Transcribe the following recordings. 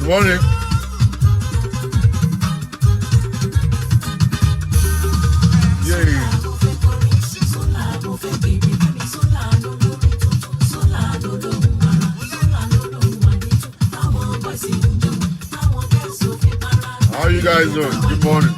morning. Yay. How are you guys doing? Good morning.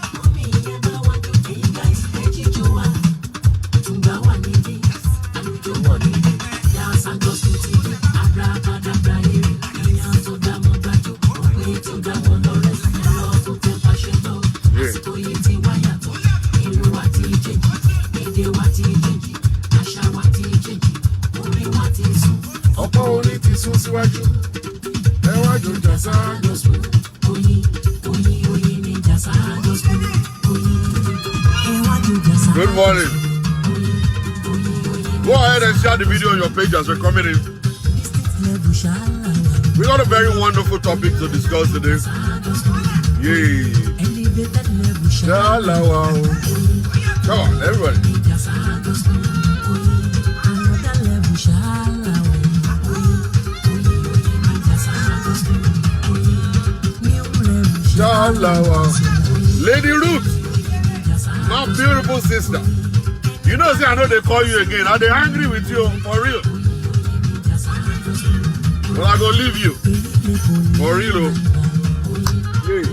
Good morning. Go ahead and share the video on your page as we're coming in. We got a very wonderful topic to discuss today. Yay. Come on, everybody. Lady Ruth, my beautiful sister. You know, see, I know they call you again. Are they angry with you? For real? Well, I go leave you. For real. Yeah.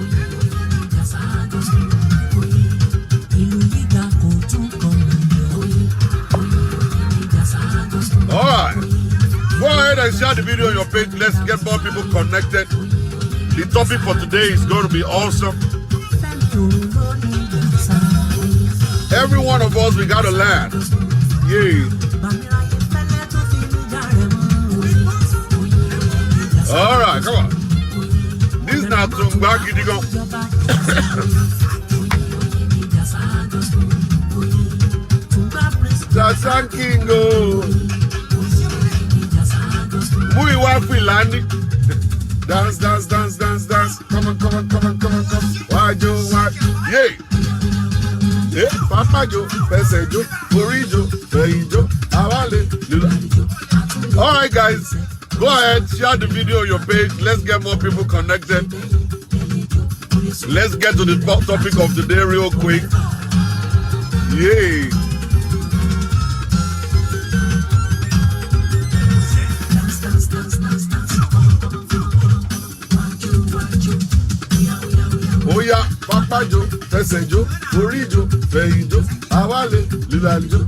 Alright. Go ahead and share the video on your page. Let's get more people connected. The topic for today is going to be awesome. Every one of us, we got to learn. Yeah. All right, come on. This is not too bad. You go. Jasan Kingo. We want Filani. Dance, dance, dance, dance, dance. Come on, come on, come on, come on, come on. Why, Joe, why? Yeah. Yeah, Papa Joe, Pese Joe, Fori Joe, Fei Joe, Awale, Lula. All right, guys, go ahead, share the video on your page. Let's get more people connected. Let's get to the topic of the day real quick. Yay. Oh yeah, Papa Joe, Pese Joe, Fori Joe, Fei Joe, Awale, Lula Joe.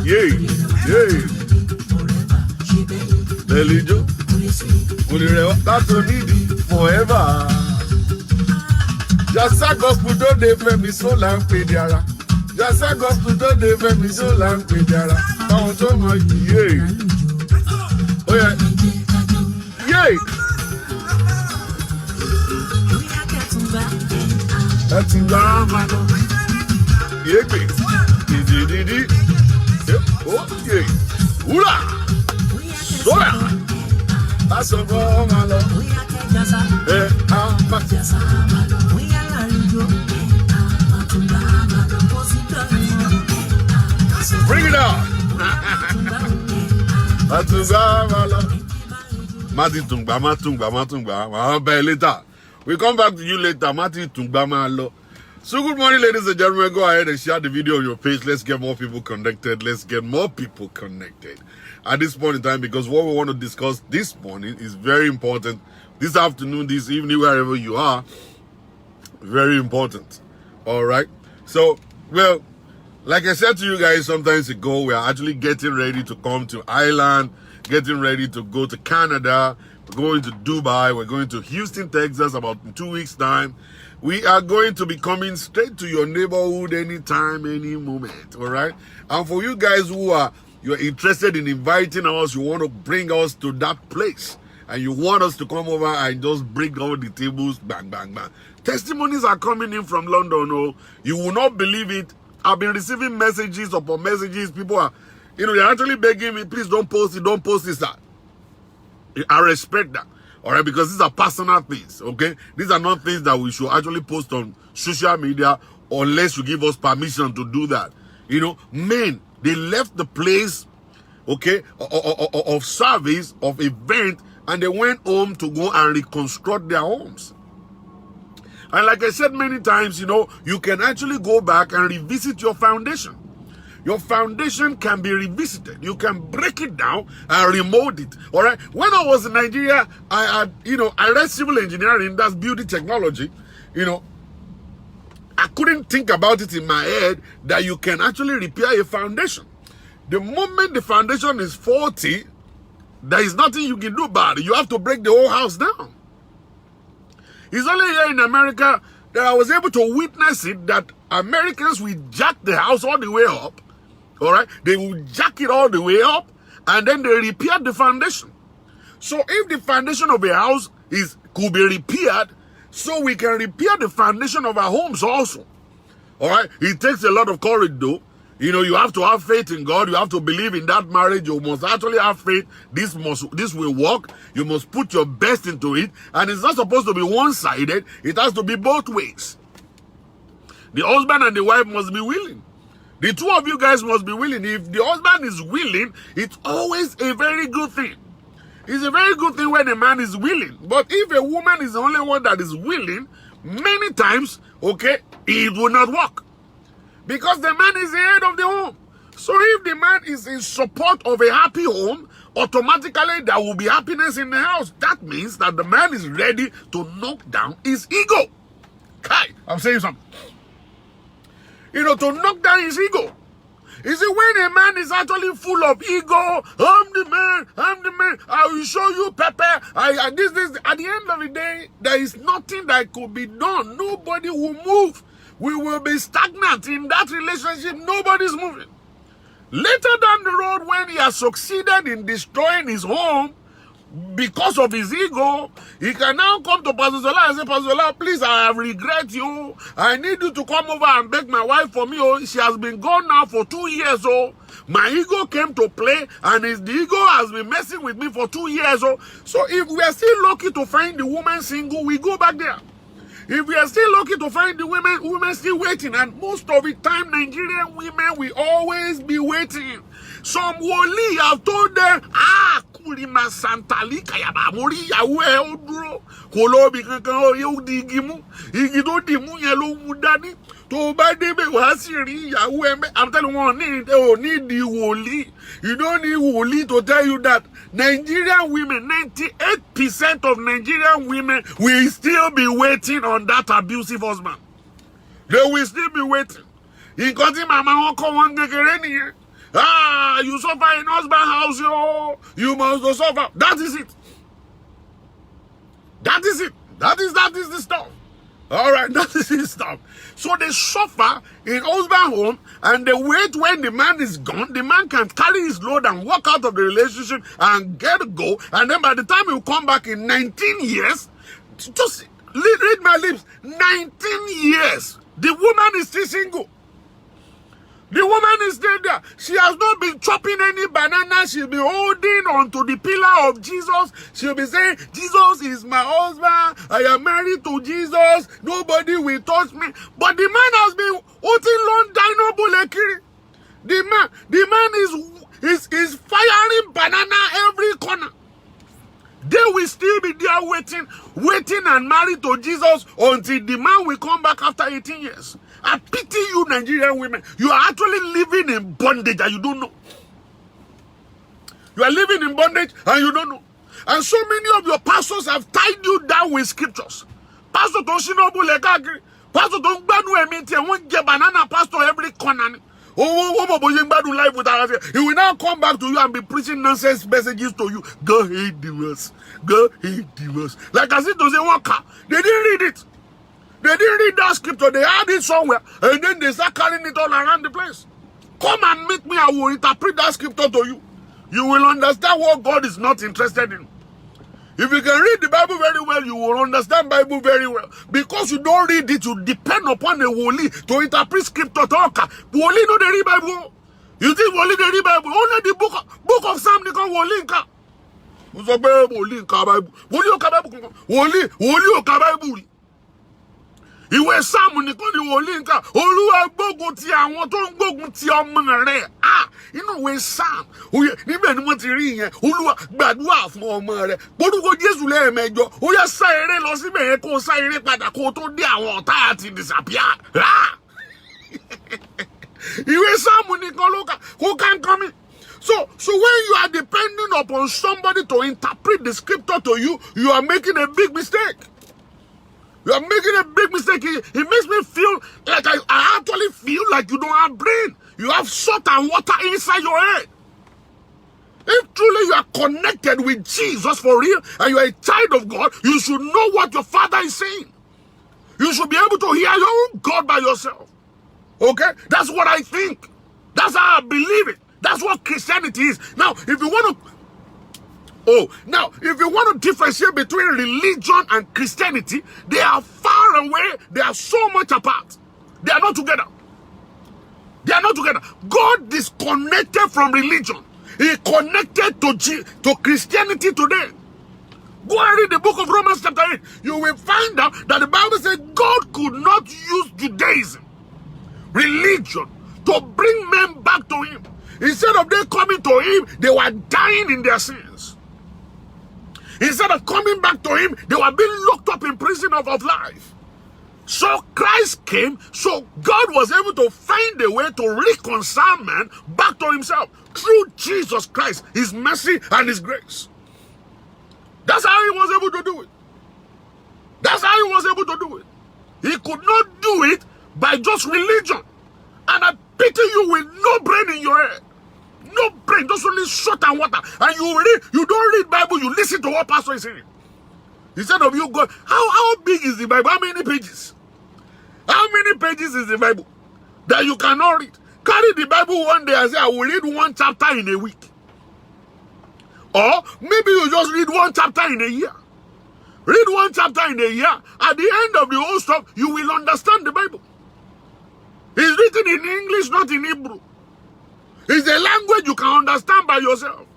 Yay, yay. Belly Joe, that's a needy forever. Jasa gospel don't they pay me so long, Pediara. Jasa gospel don't they pay me so long, Pediara. Found so much, yay. Oh yeah, yay. That's in Lama. Yeah, baby. Okay. Hula. Shola. That's a bomb, my love. Bring it on. That's a bomb, my love. I'll buy later. We'll come back to you later. So good morning, ladies and gentlemen. Go ahead and share the video on your page. Let's get more people connected. Let's get more people connected at this point in time, because what we want to discuss this morning is very important. This afternoon, this evening, wherever you are, very important. All right. So, well, like I said to you guys sometimes ago, we are actually getting ready to come to Ireland, getting ready to go to Canada. We're going to Dubai. We're going to Houston, Texas about 2 weeks' time. We are going to be coming straight to your neighborhood anytime, any moment. All right. And for you guys you're interested in inviting us, you want to bring us to that place, and you want us to come over and just bring all the tables, bang, bang, bang. Testimonies are coming in from London. Oh, you will not believe it. I've been receiving messages upon messages. People are, they're actually begging me, please don't post it, don't post this, that. I respect that. All right, because these are personal things, okay? These are not things that we should actually post on social media unless you give us permission to do that. Men, they left the place, okay, of service, of event, and they went home to go and reconstruct their homes. And like I said many times, you know, you can actually go back and revisit your foundation. Your foundation can be revisited. You can break it down and remold it. All right. When I was in Nigeria, I read civil engineering, that's building technology. You know, I couldn't think about it in my head that you can actually repair a foundation. The moment the foundation is faulty, there is nothing you can do about it. You have to break the whole house down. It's only here in America that I was able to witness it, that Americans will jack the house all the way up. All right, they will jack it all the way up, and then they repair the foundation. So if the foundation of a house could be repaired, so we can repair the foundation of our homes also. All right, it takes a lot of courage though. You know, you have to have faith in God. You have to believe in that marriage. You must actually have faith. This will work. You must put your best into it, and it's not supposed to be one-sided. It has to be both ways. The husband and the wife must be willing. The two of you guys must be willing. If the husband is willing, it's always a very good thing. It's a very good thing when a man is willing. But if a woman is the only one that is willing, many times, okay, it will not work. Because the man is the head of the home. So if the man is in support of a happy home, automatically there will be happiness in the house. That means that the man is ready to knock down his ego. Kai, I'm saying something. You know, to knock down his ego. You see, when a man is actually full of ego, I'm the man, I will show you pepper, this, at the end of the day, there is nothing that could be done. Nobody will move. We will be stagnant in that relationship. Nobody's moving. Later down the road, when he has succeeded in destroying his home, because of his ego, he can now come to Pastor Shola and say, Pastor Shola, please, I have regret you. I need you to come over and beg my wife for me. Oh, she has been gone now for 2 years. Oh, my ego came to play, and the ego has been messing with me for 2 years. Oh, so if we are still lucky to find the woman single, we go back there. If we are still lucky to find the women still waiting, and most of the time, Nigerian women will always be waiting. Some woli have told them, Kurima Santali Kayaba Mori Yawe Odro, Kolobi Kankan, Yodi Gimu, Igido Dimu Yellow Mudani, to Badebe Wasiri, Yawe. I'm telling one, they don't need the woli. You don't need woli to tell you that Nigerian women, 98% of Nigerian women will still be waiting on that abusive husband. They will still be waiting. In Koti Mama Oko Wangekereni. You suffer in husband house, yo. You must suffer. That is it. That is it. That is the stuff. All right, that is the stuff. So they suffer in husband home, and they wait when the man is gone. The man can carry his load and walk out of the relationship and go. And then by the time you come back in 19 years, just read my lips. 19 years, the woman is still single. The woman is still there. She has not been chopping any banana. She'll be holding onto the pillar of Jesus. She'll be saying, Jesus is my husband. I am married to Jesus. Nobody will touch me. But the man has been holding long dino bulekiri. The man is firing banana every corner. They will still be there waiting and married to Jesus until the man will come back after 18 years. I pity you, Nigerian women. You are actually living in bondage and you don't know. You are living in bondage and you don't know. And so many of your pastors have tied you down with scriptures. Pastor Toshinobu Legagri. Pastor don't badu emiti and won't get banana pastor every corner. He will now come back to you and be preaching nonsense messages to you. Go hate divorce. Go hate divorce. Like as if to say, Waka. They didn't read it. They didn't read that scripture. They had it somewhere. And then they start carrying it all around the place. Come and meet me. I will interpret that scripture to you. You will understand what God is not interested in. If you can read the Bible very well, you will understand Bible very well. Because you don't read it, you depend upon the woli to interpret scripture. Woli no they read Bible. You think woli they read Bible? Only the book of Psalm they call woli. Who's a Bible? Woli o ka Bible. Woli o ka Bible. Ìwé Sáàmù nìkan ni wòlíì ń kà. Olúwa gbógun ti àwọn tó ń gbógun ti ọmọ rẹ̀. Inú ìwé Sáàmù. Níbẹ̀ ni wọ́n ti rí ìyẹn. Olúwa gbàdúrà fún ọmọ rẹ̀. Porúkọ Jésù lẹ́ẹ̀mẹjọ. Ó yá sá eré lọ síbẹ̀ yẹn kó sá eré padà kó tó dé àwọn ọ̀tá àti disappear. Ìwé Sáàmù nìkan ló kà. Who can come in? So when you are depending upon somebody to interpret the scripture to you, you are making a big mistake. You are making a big mistake. It makes me feel like I actually feel like you don't have brain. You have salt and water inside your head. If truly you are connected with Jesus for real and you are a child of God, you should know what your Father is saying. You should be able to hear your own God by yourself. Okay? That's what I think. That's how I believe it. That's what Christianity is. Now, if you want to differentiate between religion and Christianity, they are far away. They are so much apart. They are not together. They are not together. God disconnected from religion. He connected to Christianity today. Go and read the book of Romans chapter 8. You will find out that the Bible says God could not use Judaism, religion, to bring men back to him. Instead of them coming to him, they were dying in their sins. Instead of coming back to him, they were being locked up in prison of life. So Christ came, so God was able to find a way to reconcile man back to himself through Jesus Christ, his mercy and his grace. That's how he was able to do it. That's how he was able to do it. He could not do it by just religion. And I pity you with no brain in your head. No brain, just only salt and water. And you don't read Bible, you listen to what pastor is saying. Instead of you going, how big is the Bible? How many pages? How many pages is the Bible that you cannot read? Carry the Bible one day and say, I will read one chapter in a week. Or maybe you just read one chapter in a year. Read one chapter in a year. At the end of the whole stuff, you will understand the Bible. It's written in English, not in Hebrew. It's a language you can understand by yourself.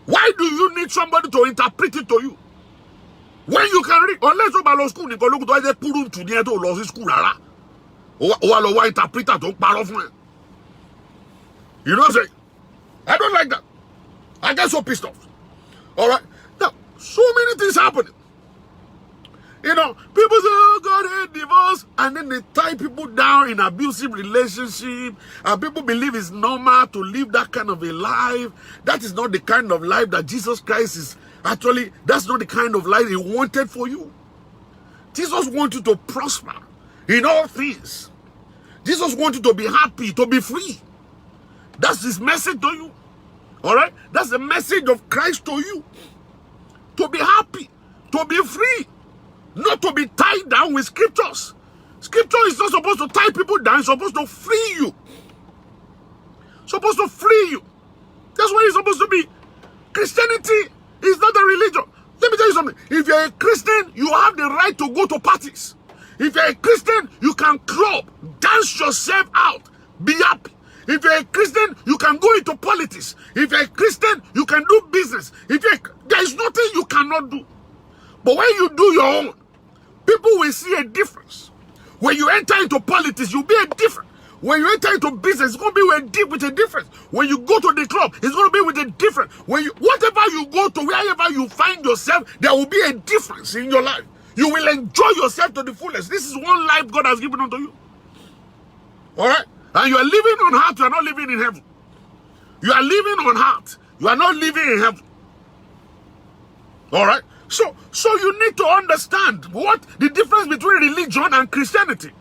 Why do you need somebody to interpret it to you? When you can read, unless you go to school, you go to school. Or interpreter to parle fún ẹ. You know what I'm saying? I don't like that. I get so pissed off. All right? Now, so many things happening. You know, people say, oh, God hate divorce, and then they tie people down in abusive relationship, and people believe it's normal to live that kind of a life. That is not the kind of life that Jesus Christ is actually, that's not the kind of life he wanted for you. Jesus wants you to prosper in all things. Jesus wants you to be happy, to be free. That's his message to you. All right? That's the message of Christ to you. To be happy, to be free. Not to be tied down with scriptures. Scripture is not supposed to tie people down. It's supposed to free you. Supposed to free you. That's what it's supposed to be. Christianity is not a religion. Let me tell you something. If you're a Christian, you have the right to go to parties. If you're a Christian, you can club, dance yourself out, be happy. If you're a Christian, you can go into politics. If you're a Christian, you can do business. There is nothing you cannot do. But when you do your own, people will see a difference. When you enter into politics, you'll be a different. When you enter into business, it's going to be with a difference. When you go to the club, it's going to be with a difference. Whatever you go to, wherever you find yourself, there will be a difference in your life. You will enjoy yourself to the fullest. This is one life God has given unto you. All right? And you are living on earth, you are not living in heaven. You are living on earth, you are not living in heaven. All right? So you need to understand what the difference between religion and Christianity.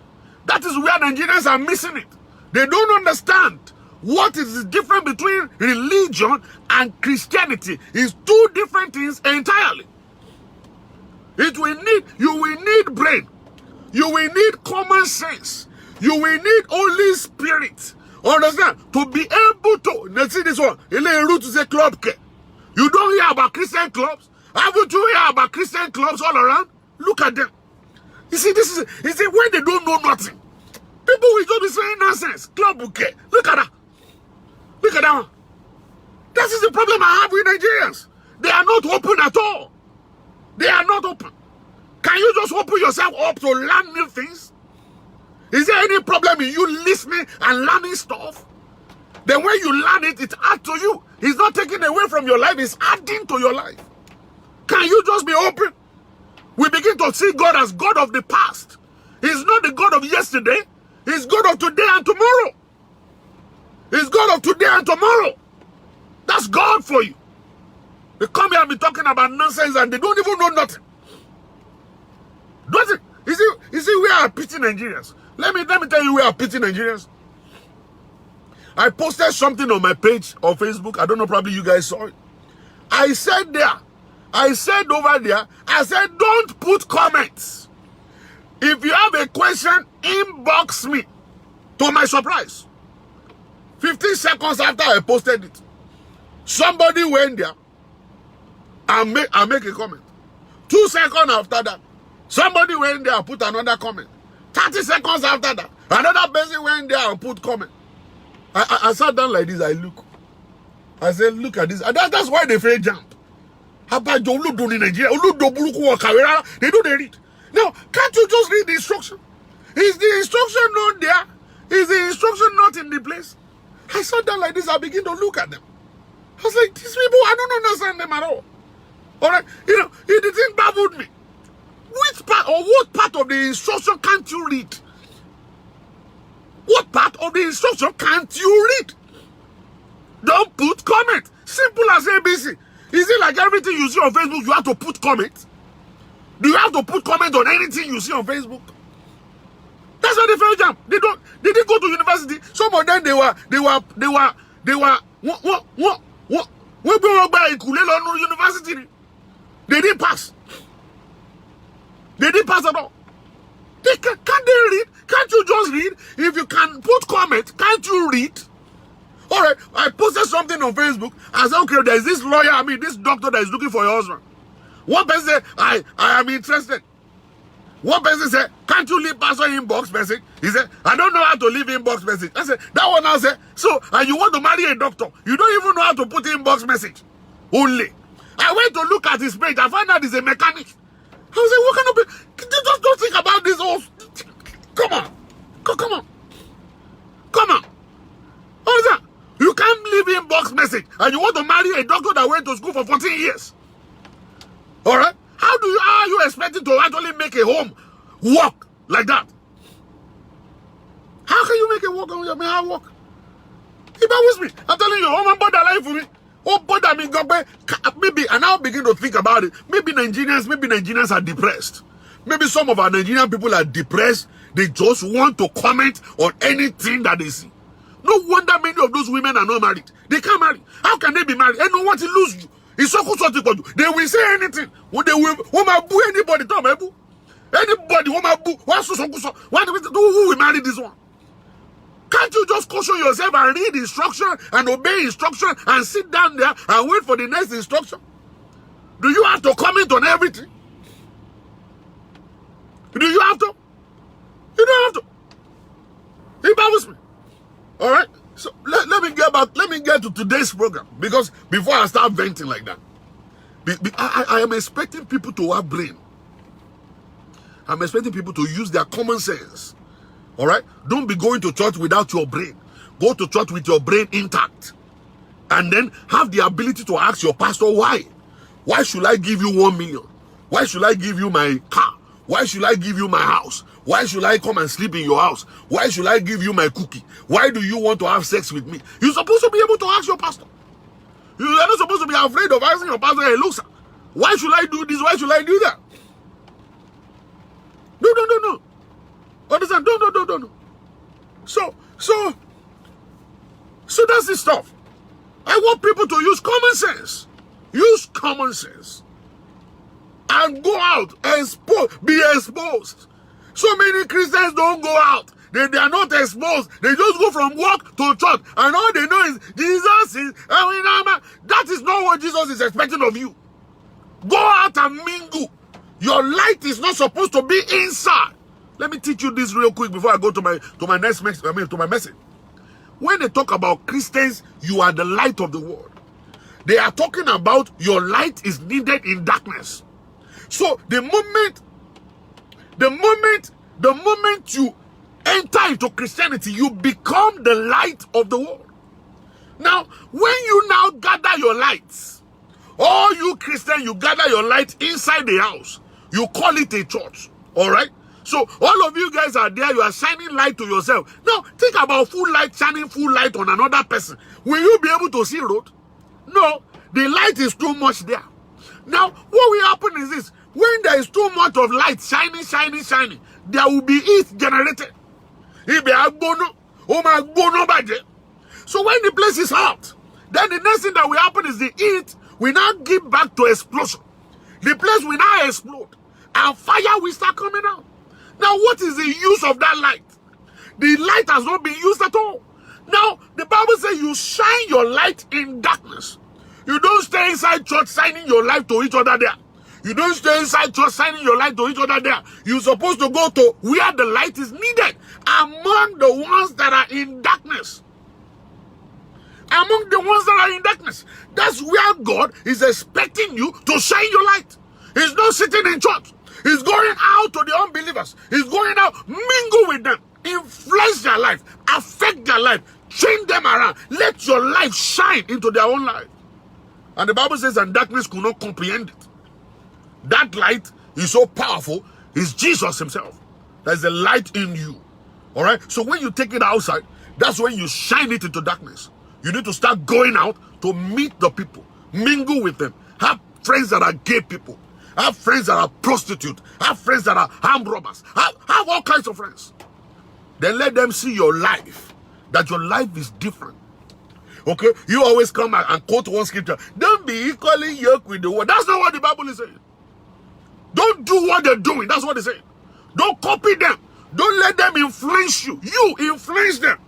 That is where Nigerians are missing it. They don't understand what is the difference between religion and Christianity. It's two different things entirely. You will need brain. You will need common sense. You will need Holy Spirit. Understand? To be able to, let's see this one. To say club. You don't hear about Christian clubs? Haven't you heard about Christian clubs all around? Look at them. You see, when they don't know nothing. People will just be saying nonsense. Club bouquet. Look at that. Look at that one. That is the problem I have with Nigerians. They are not open at all. They are not open. Can you just open yourself up to learn new things? Is there any problem in you listening and learning stuff? Then when you learn it, it adds to you. It's not taking away from your life, it's adding to your life. Can you just be open? We begin to see God as God of the past. He's not the God of yesterday. He's God of today and tomorrow. He's God of today and tomorrow. That's God for you. They come here and be talking about nonsense and they don't even know nothing. Does it? You see, we are pitching Nigerians. Let me tell you, we are pitching Nigerians. I posted something on my page on Facebook. I don't know, probably you guys saw it. I said over there, I said, don't put comments. If you have a question, inbox me. To my surprise, 15 seconds after I posted it, somebody went there and make a comment. 2 seconds after that, somebody went there and put another comment. 30 seconds after that, another person went there and put comment. I sat down like this, I look. I said, look at this. And that's why they fail jump. They do they read. Now, can't you just read the instruction? Is the instruction not there? Is the instruction not in the place? I sat down like this, I begin to look at them. I was like, these people, I don't understand them at all. Alright, the thing baffled me. Which part or what part of the instruction can't you read? What part of the instruction can't you read? Don't put comment. Simple as ABC. Is it like everything you see on Facebook, you have to put comment? Do you have to put comment on anything you see on Facebook? That's why they fail jam. They didn't go to university. Some of them, they were university. They didn't pass. They didn't pass at all. Can't they read? Can't you just read? If you can put comment, can't you read? Alright, I posted something on Facebook. I said, okay, there's this lawyer, this doctor that is looking for your husband. One person said, I am interested. One person said, can't you leave pastor inbox message? He said, I don't know how to leave inbox message. I said, that one now said, so, and you want to marry a doctor. You don't even know how to put inbox message. Only. I went to look at his page. I found out he's a mechanic. I was like, what kind of... Just don't think about this whole... Come on. Come on. Come on. What is that? You can't leave inbox message and you want to marry a doctor that went to school for 14 years. Alright? How are you expecting to actually make a home work like that? How can you make it work on your man work? It bothers me. I'm telling you, oh man, bother life for me. Oh, bother me, God, maybe, and I'll begin to think about it. Maybe Nigerians are depressed. Maybe some of our Nigerian people are depressed. They just want to comment on anything that they see. No wonder many of those women are not married. They can't marry. How can they be married? They don't want to lose you. It's so good for you. They will say anything. They will boo anybody. Anybody who will marry this one? Can't you just caution yourself and read instruction and obey instruction and sit down there and wait for the next instruction? Do you have to comment on everything? Do you have to? You don't have to. It bothers me. All right. So let me get to today's program, because before I start venting like that, I am expecting people to have brain. I'm expecting people to use their common sense. All right. Don't be going to church without your brain. Go to church with your brain intact, and then have the ability to ask your pastor why. Why should I give you 1 million? Why should I give you my car? Why should I give you my house? Why should I come and sleep in your house? Why should I give you my cookie? Why do you want to have sex with me? You're supposed to be able to ask your pastor. You are not supposed to be afraid of asking your pastor, hey, look, sir, why should I do this? Why should I do that? No. Understand? No. So that's the stuff. I want people to use common sense. Use common sense. And go out, be exposed. So many Christians don't go out. They are not exposed. They just go from work to church. And all they know is, Jesus is, that is not what Jesus is expecting of you. Go out and mingle. Your light is not supposed to be inside. Let me teach you this real quick before I go to my message. When they talk about Christians, you are the light of the world. They are talking about your light is needed in darkness. So the moment The moment you enter into Christianity, you become the light of the world. Now, when you now gather your lights, all you Christians, you gather your light inside the house. You call it a church. All right? So, all of you guys are there. You are shining light to yourself. Now, think about full light, shining full light on another person. Will you be able to see road? No. The light is too much there. Now, what will happen is this. When there is too much of light shining, there will be heat generated. So when the place is hot, then the next thing that will happen is the heat will now give back to explosion. The place will now explode, and fire will start coming out. Now, what is the use of that light? The light has not been used at all. Now, the Bible says you shine your light in darkness. You don't stay inside church shining your light to each other there. You don't stay inside church shining your light to each other there. You're supposed to go to where the light is needed, among the ones that are in darkness. Among the ones that are in darkness. That's where God is expecting you to shine your light. He's not sitting in church. He's going out to the unbelievers. He's going out, mingle with them, influence their life, affect their life, change them around. Let your life shine into their own life. And the Bible says, and darkness could not comprehend it. That light is so powerful, it's Jesus himself. There's a light in you. All right? So when you take it outside, that's when you shine it into darkness. You need to start going out to meet the people, mingle with them, have friends that are gay people, have friends that are prostitutes, have friends that are armed robbers, have all kinds of friends. Then let them see your life, that your life is different. Okay? You always come and quote one scripture. Don't be equally yoked with the world. That's not what the Bible is saying. Don't do what they're doing. That's what it's saying. Don't copy them. Don't let them influence you. You influence them.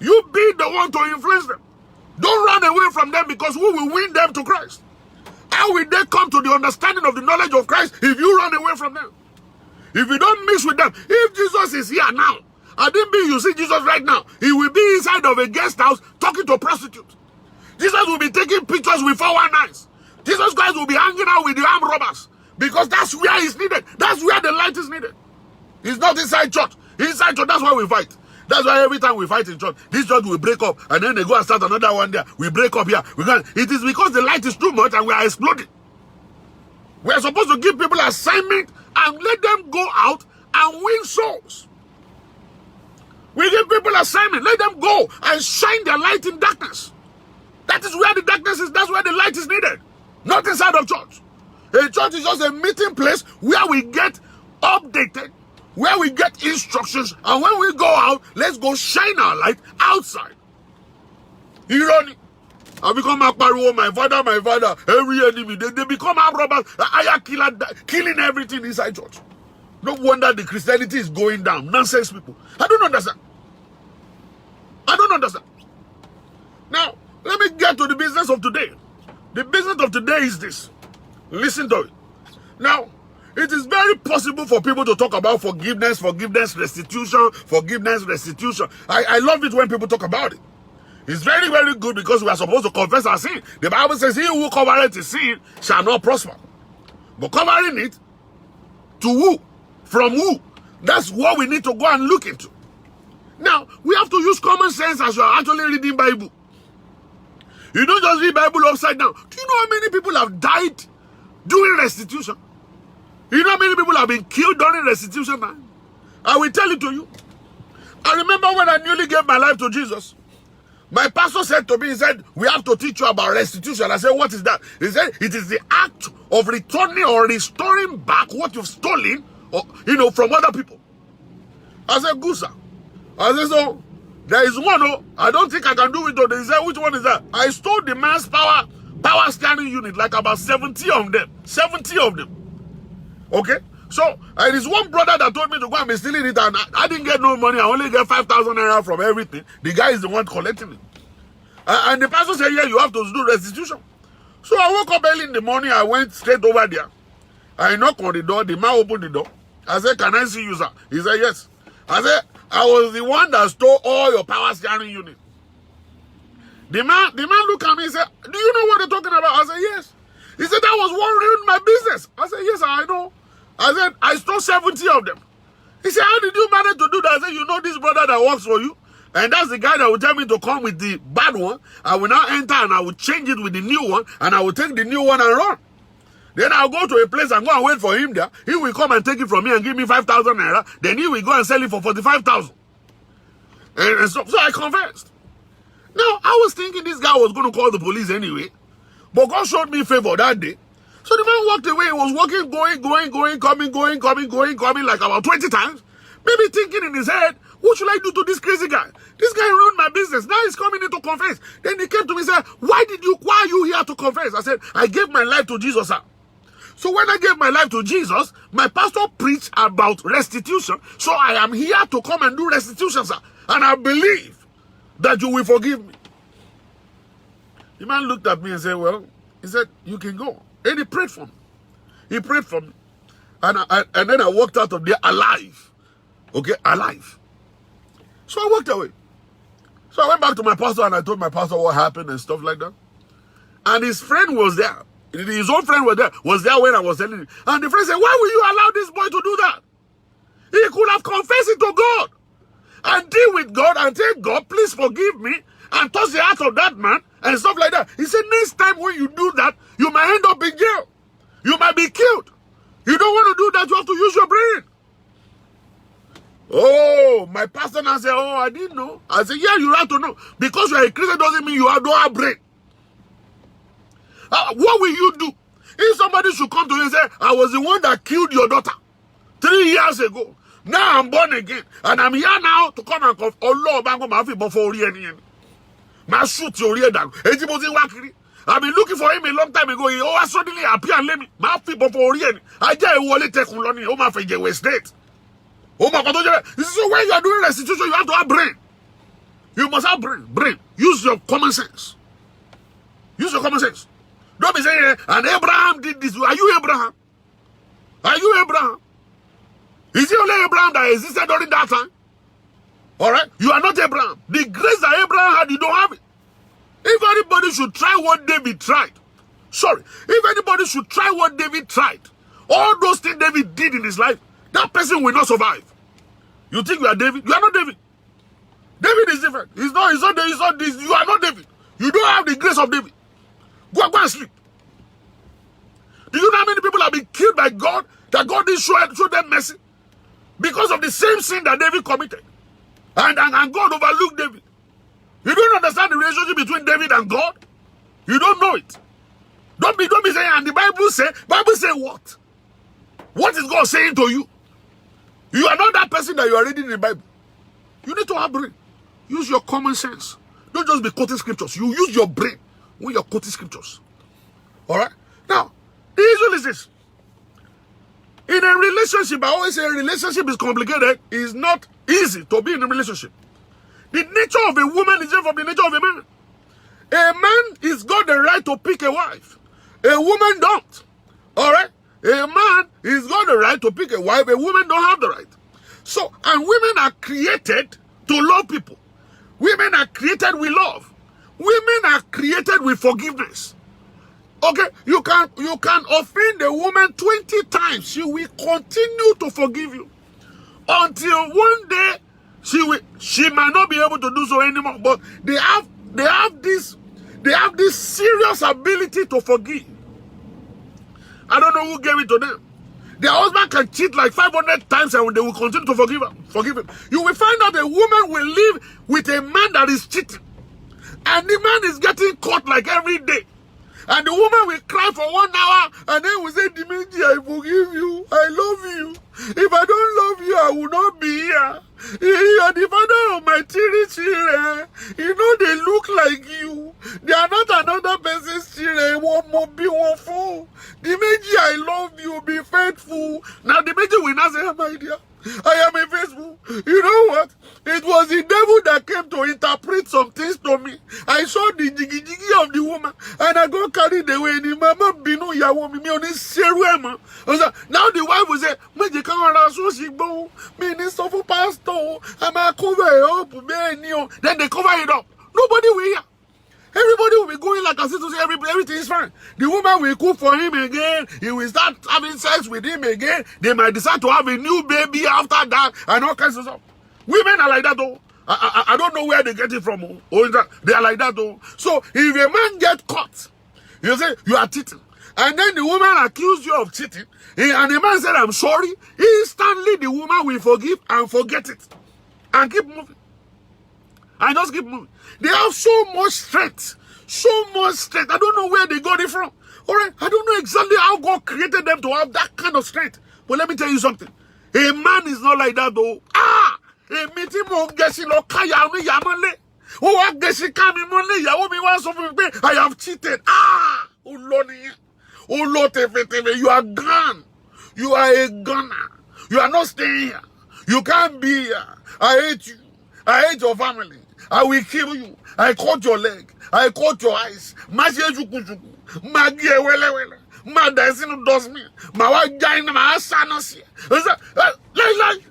You be the one to influence them. Don't run away from them, because who will win them to Christ? How will they come to the understanding of the knowledge of Christ if you run away from them? If you don't mix with them, if Jesus is here now, I didn't mean you see Jesus right now, he will be inside of a guest house talking to prostitutes. Jesus will be taking pictures with 419s. Jesus Christ will be hanging out with the armed robbers, because that's where he's needed. That's where the light is needed. He's not inside church. Inside church, that's why we fight. That's why every time we fight in church, this church will break up, and then they go and start another one there. We break up here. It is because the light is too much and we are exploding. We are supposed to give people assignment and let them go out and win souls. We give people assignment, let them go and shine their light in darkness. That is where the darkness is. That's where the light is needed. Not inside of church. A church is just a meeting place where we get updated, where we get instructions, and when we go out, let's go shine our light outside. Irony. I become a pariwo, my father, every enemy. They become armed robbers, killing everything inside church. No wonder the Christianity is going down. Nonsense people. I don't understand. Now, let me get to the business of today. The business of today is this. Listen to it. Now, it is very possible for people to talk about forgiveness, restitution. I love it when people talk about it. It's very, very good, because we are supposed to confess our sin. The Bible says, he who covereth his sin shall not prosper. But covering it to who? From who? That's what we need to go and look into. Now, we have to use common sense as you are actually reading Bible. You don't just read Bible upside down. Do you know how many people have died doing restitution? You know how many people have been killed during restitution time? I will tell it to you. I remember when I newly gave my life to Jesus. My pastor said to me, he said, we have to teach you about restitution. I said, what is that? He said, it is the act of returning or restoring back what you've stolen, or, from other people. I said, good, sir. I said, so, there is one, I don't think I can do it. He said, which one is that? I stole the man's power steering unit, like about 70 of them. 70 of them. Okay? So, there is one brother that told me to go and be stealing it, and I didn't get no money. I only get 5,000 naira from everything. The guy is the one collecting it. And the pastor said, yeah, you have to do restitution. So I woke up early in the morning. I went straight over there. I knocked on the door. The man opened the door. I said, can I see you, sir? He said, yes. I said, I was the one that stole all your power steering unit. The man looked at me and said, do you know what they're talking about? I said, yes. He said, that was what ruined my business. I said, yes, I know. I said, I stole 70 of them. He said, how did you manage to do that? I said, you know this brother that works for you? And that's the guy that will tell me to come with the bad one. I will now enter and I will change it with the new one. And I will take the new one and run. Then I'll go to a place and go and wait for him there. He will come and take it from me and give me 5,000 naira. Then he will go and sell it for 45,000. And so I confessed. Now, I was thinking this guy was going to call the police anyway. But God showed me favor that day. So the man walked away. He was walking, going, coming like about 20 times. Maybe thinking in his head, what should I do to this crazy guy? This guy ruined my business. Now he's coming in to confess. Then he came to me and said, why are you here to confess? I said, I gave my life to Jesus, sir. So when I gave my life to Jesus, my pastor preached about restitution. So I am here to come and do restitution, sir. And I believe that you will forgive me. The man looked at me and said, well, he said, you can go. And he prayed for me. He prayed for me. And then I walked out of there alive. Okay, alive. So I walked away. So I went back to my pastor and I told my pastor what happened and stuff like that. And his friend was there. His own friend was there when I was telling him. And the friend said, why will you allow this boy to do that? He could have confessed it to God. And deal with God and tell God, please forgive me. And touch the heart of that man and stuff like that. He said, next time when you do that, you might end up in jail. You might be killed. You don't want to do that, you have to use your brain. Oh, my pastor now said, oh, I didn't know. I said, yeah, you have to know. Because you're a Christian doesn't mean you don't have brain. What will you do? If somebody should come to you and say, I was the one that killed your daughter 3 years ago. Now I'm born again. And I'm here now to come and confess. Oh, Lord, my shoot your ear down. I've been looking for him a long time ago. He always suddenly appear and let me. My people for Orient. I just wallet take Kuloni. Oh, my Fiji State. Oh, my God. So when you are doing restitution, you have to have brain. You must have brain. Brain. Use your common sense. Use your common sense. Don't be saying, and Abraham did this. Are you Abraham? Are you Abraham? Is it only Abraham that existed during that time? Alright? You are not Abraham. The grace that Abraham had, you don't have it. If anybody should try what David tried, if anybody should try what David tried, all those things David did in his life, that person will not survive. You think you are David? You are not David. David is different. He's not this. You are not David. You don't have the grace of David. Go and sleep. Do you know how many people have been killed by God, that God didn't show them mercy? Because of the same sin that David committed. And God overlooked David. You don't understand the relationship between David and God? You don't know it. Don't be saying, and the Bible say what? What is God saying to you? You are not that person that you are reading in the Bible. You need to have brain. Use your common sense. Don't just be quoting scriptures. You use your brain when you're quoting scriptures. Alright? Now, the issue is this. In a relationship, I always say a relationship is complicated. It's not easy to be in a relationship. The nature of a woman is different from the nature of a man. A man is got the right to pick a wife. A woman don't. Alright? A man is got the right to pick a wife. A woman don't have the right. So, and women are created to love people. Women are created with love. Women are created with forgiveness. Okay, you can offend a woman 20 times. She will continue to forgive you until one day she might not be able to do so anymore. But they have this serious ability to forgive. I don't know who gave it to them. Their husband can cheat like 500 times and they will continue to forgive him. You will find out a woman will live with a man that is cheating. And the man is getting caught like every day. And the woman will cry for 1 hour and then will say, Dimeji, I forgive you. I love you. If I don't love you, I will not be here. You are the father of my children. You know they look like you. They are not another person's children. One more be one fool. Dimeji, I love you. Be faithful. Now Dimeji will not say, oh, my dear, I am a faithful. You know what? It was the devil that came to interpret some things to me. I saw the jiggy of the woman and I go carry the way. The mama binu ya woman me on this seruema. Now the wife will say, "Me je kan ra so sigbo. Me ni so for pastor. I'm a cover up. Then they cover it up. Nobody will hear. Everybody will be going like as if to say everything is fine. The woman will cook for him again. He will start having sex with him again. They might decide to have a new baby after that and all kinds of stuff. Women are like that though. I don't know where they get it from. They are like that though. So if a man get caught, you say you are cheating, and then the woman accused you of cheating, and the man said, I'm sorry, instantly the woman will forgive and forget it and keep moving. And just keep moving. They have so much strength. So much strength. I don't know where they got it from. Alright, I don't know exactly how God created them to have that kind of strength. But let me tell you something. A man is not like that though. A meeting mo gesi lo kaya mi yamale. O wa gesi kami mole yawo mi wa so fun mi pe I have cheated. O lo niyan. O lo tefe. You are gone. You are a gunner. You are not staying here. You can't be here. I hate you. I hate your family. I will kill you. I cut your leg. I cut your eyes. Ma se juku. Ma gie wele. Ma dancing does me. Ma wa jaina ma asana si. Like,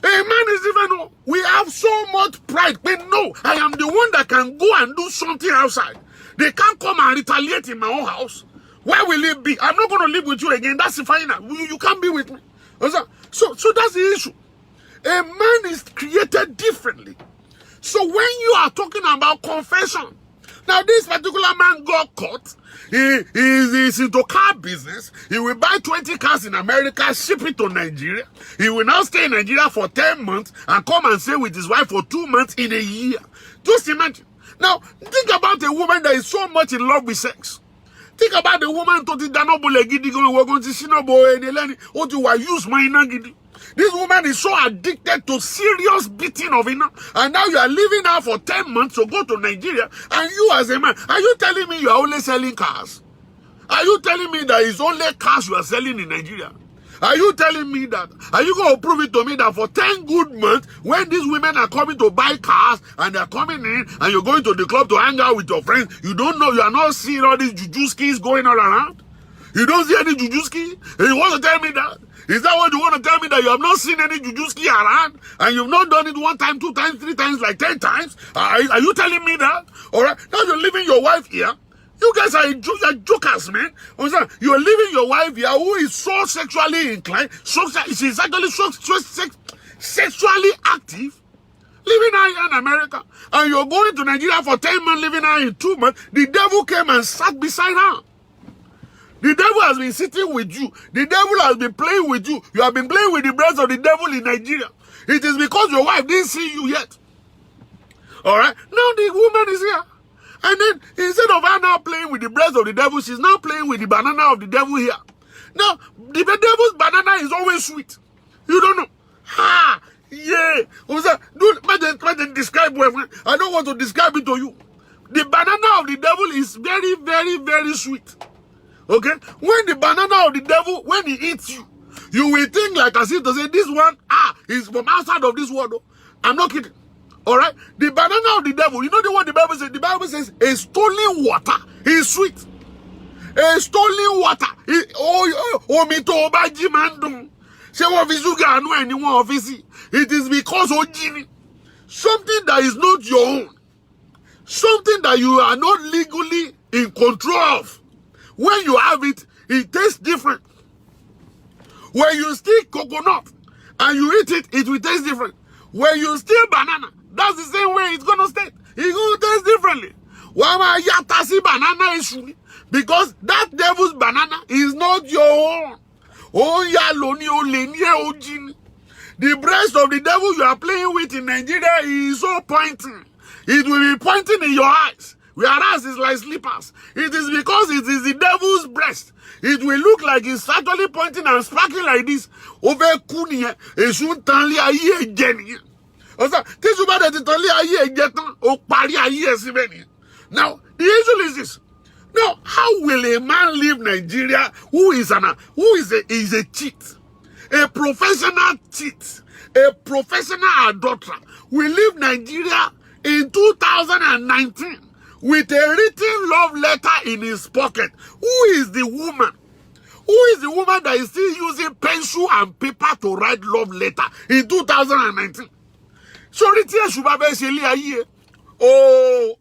a man is even. We have so much pride. But no, I am the one that can go and do something outside. They can't come and retaliate in my own house. Where will it be? I'm not going to live with you again. That's the final. You can't be with me. So that's the issue. A man is created differently. So when you are talking about confession, now this particular man got caught. He's into car business. He will buy 20 cars in America, ship it to Nigeria. He will now stay in Nigeria for 10 months and come and stay with his wife for 2 months in a year. Just imagine. Now, think about a woman that is so much in love with sex. Think about the woman to use my. This woman is so addicted to serious beating of it, and now you are leaving her for 10 months to go to Nigeria, and you as a man, are you telling me you are only selling cars? Are you telling me that it's only cars you are selling in Nigeria? Are you telling me that? Are you going to prove it to me that for 10 good months, when these women are coming to buy cars, and they're coming in, and you're going to the club to hang out with your friends, you don't know, you are not seeing all these juju skis going all around? You don't see any juju ski? And you want to tell me that? Is that what you want to tell me, that you have not seen any juju ski around? And you've not done it 1 time, 2 times, 3 times, like 10 times? Are you telling me that? Alright, now you're leaving your wife here. You guys are jokers, man. You're leaving your wife here who is so sexually inclined. She's actually so sexually active. Living her here in America. And you're going to Nigeria for 10 months, living her in 2 months. The devil came and sat beside her. The devil has been sitting with you. The devil has been playing with you. You have been playing with the breast of the devil in Nigeria. It is because your wife didn't see you yet. Alright? Now the woman is here. And then instead of her now playing with the breast of the devil, she's now playing with the banana of the devil here. Now, the devil's banana is always sweet. You don't know. Yeah. Describe boyfriend. I don't want to describe it to you. The banana of the devil is very, very, very sweet. Okay? When the banana of the devil, when he eats you, you will think like as if to say, this one, is from outside of this world. I'm not kidding. Alright? The banana of the devil, you know what the Bible says? The Bible says, a stolen water is sweet. A stolen water. It is because something that is not your own. Something that you are not legally in control of. When you have it, it tastes different. When you steal coconut and you eat it, it will taste different. When you steal banana, that's the same way it's going to taste. It's going to taste differently. Banana is because that devil's banana is not your own. The breast of the devil you are playing with in Nigeria is so pointing. It will be pointing in your eyes. Whereas it's like slippers. It is because it is the devil's breast. It will look like it's actually pointing and sparkling like this. Over Kunia, now, the issue is this. Now, how will a man leave Nigeria who is a cheat? A professional cheat. A professional adulterer will leave Nigeria in 2019 with a written love letter in his pocket. Who is the woman? Who is the woman that is still using pencil and paper to write love letter in 2019? Hey,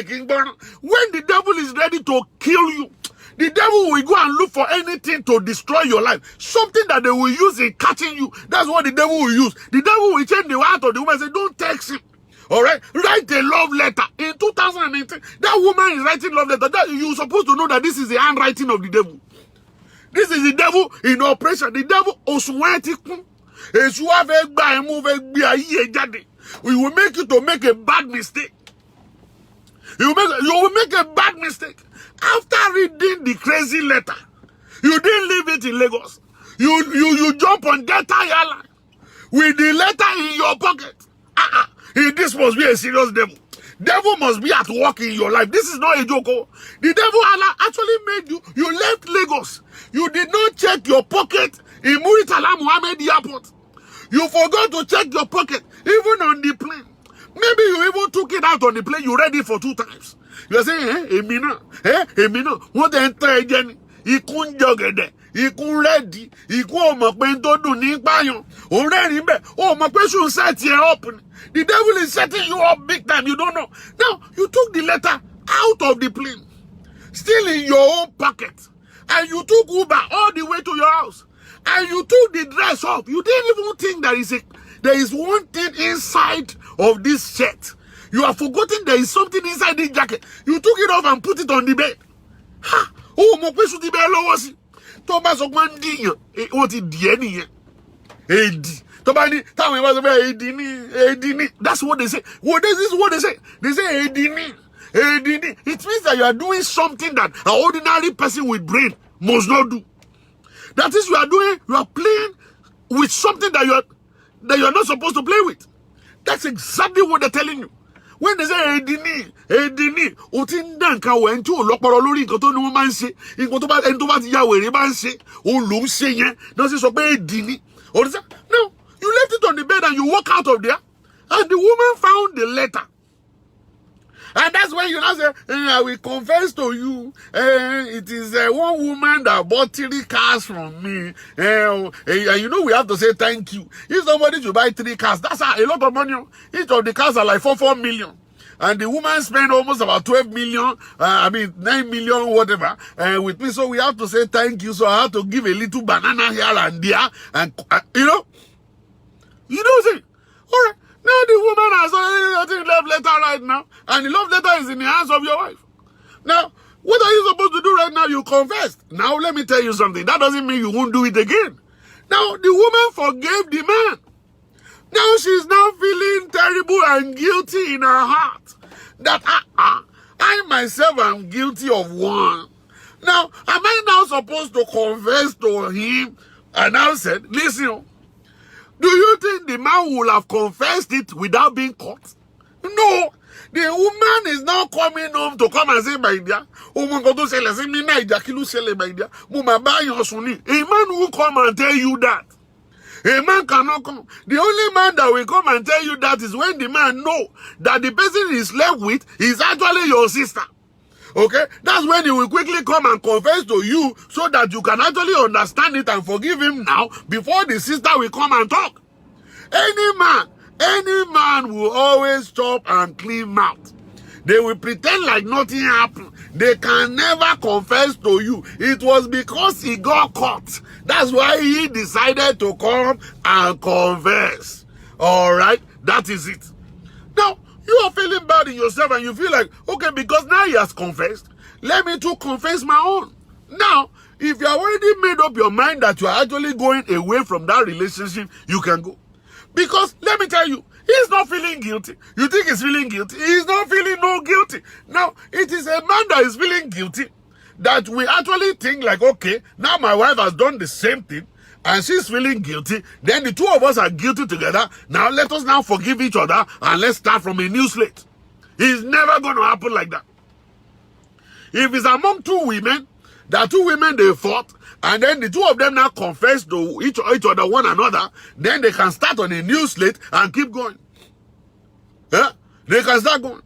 King Bono, when the devil is ready to kill you, the devil will go and look for anything to destroy your life. Something that they will use in catching you. That's what the devil will use. The devil will change the heart of the woman and say, don't text him. All right? Write a love letter. In 2019, that woman is writing love letter. You're supposed to know that this is the handwriting of the devil. This is the devil in operation. The devil we will make you to make a bad mistake. You will make a bad mistake. After reading the crazy letter, you didn't leave it in Lagos. You jump on Delta Airline with the letter in your pocket. This must be a serious devil. Devil must be at work in your life. This is not a joke. The devil actually made you. You left Lagos. You did not check your pocket in Muritala Muhammad Airport. You forgot to check your pocket even on the plane. Maybe you even took it out on the plane. You read it for 2 times. You are saying, Emina, what the entire journey? Ikun jogede, ikun ready, ikun omope to do ni payan. O ready be, omope should set you up. The devil is setting you up big time. You don't know. Now, you took the letter out of the plane, still in your own pocket, and you took Uber all the way to your house, and you took the dress off. You didn't even think there is one thing inside of this shirt. You have forgotten there is something inside this jacket. You took it off and put it on the bed. Ha! Oh, mo pe su ti be lowo si. To ba so gban diyan, o ti di eniyan. Edi. To ba ni, tawon ba so be edi ni. That's what they say. This is what they say. They say edi ni. Edi ni. It means that you are doing something that an ordinary person with brain must not do. That is, you are playing with something that you are not supposed to play with. That's exactly what they're telling you. When they say Edini, Otindan ka we nti o loporo lori nkan to ni won ma nse, nkan to ba en to ba ti ya were ba nse, o lo nse yen. Don't say so pe Edini. Or say, no, you left it on the bed and you walk out of there, and the woman found the letter. And that's when you now say, I will confess to you, it is one woman that bought 3 cars from me. And you know we have to say thank you. If somebody should buy 3 cars, that's a lot of money. Each of the cars are like 4 million. And the woman spent almost about 12 million, 9 million, whatever, with me. So we have to say thank you. So I have to give a little banana here and there. And, you know what I'm saying? All right. Now the woman has already love letter right now, and the love letter is in the hands of your wife. Now, what are you supposed to do right now? You confessed. Now, let me tell you something. That doesn't mean you won't do it again. Now, the woman forgave the man. Now, she's now feeling terrible and guilty in her heart. That I myself am guilty of one. Now, am I now supposed to confess to him? And I said, listen, do you think the man will have confessed it without being caught? No. The woman is now coming home to come and say, my dear, a man will come and tell you that. A man cannot come. The only man that will come and tell you that is when the man know that the person he slept with is actually your sister. Okay? That's when he will quickly come and confess to you so that you can actually understand it and forgive him now before the sister will come and talk. Any man will always chop and clean mouth. They will pretend like nothing happened. They can never confess to you. It was because he got caught. That's why he decided to come and confess. All right? That is it. Now, you are feeling bad in yourself and you feel like, okay, because now he has confessed, let me too confess my own. Now, if you have already made up your mind that you are actually going away from that relationship, you can go. Because, let me tell you, he's not feeling guilty. You think he's feeling guilty? He's not feeling no guilty. Now, it is a man that is feeling guilty that we actually think like, okay, now my wife has done the same thing and she's feeling guilty. Then the two of us are guilty together. Now, let us now forgive each other and let's start from a new slate. It's never going to happen like that. If it's among 2 women, there are 2 women they fought, and then the 2 of them now confess to each other, one another, then they can start on a new slate and keep going. Yeah? They can start going.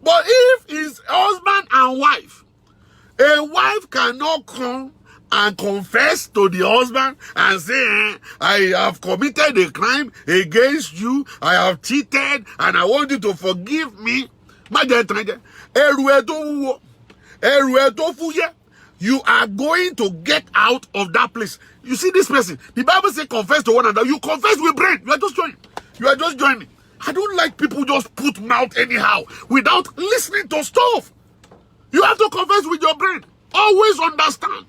But if it's husband and wife, a wife cannot come and confess to the husband and say, I have committed a crime against you, I have cheated, and I want you to forgive me. You are going to get out of that place. You see this person, the Bible says confess to one another. You confess with brain. You are just joining. You are just joining. I don't like people just put mouth anyhow without listening to stuff. You have to confess with your brain. Always understand.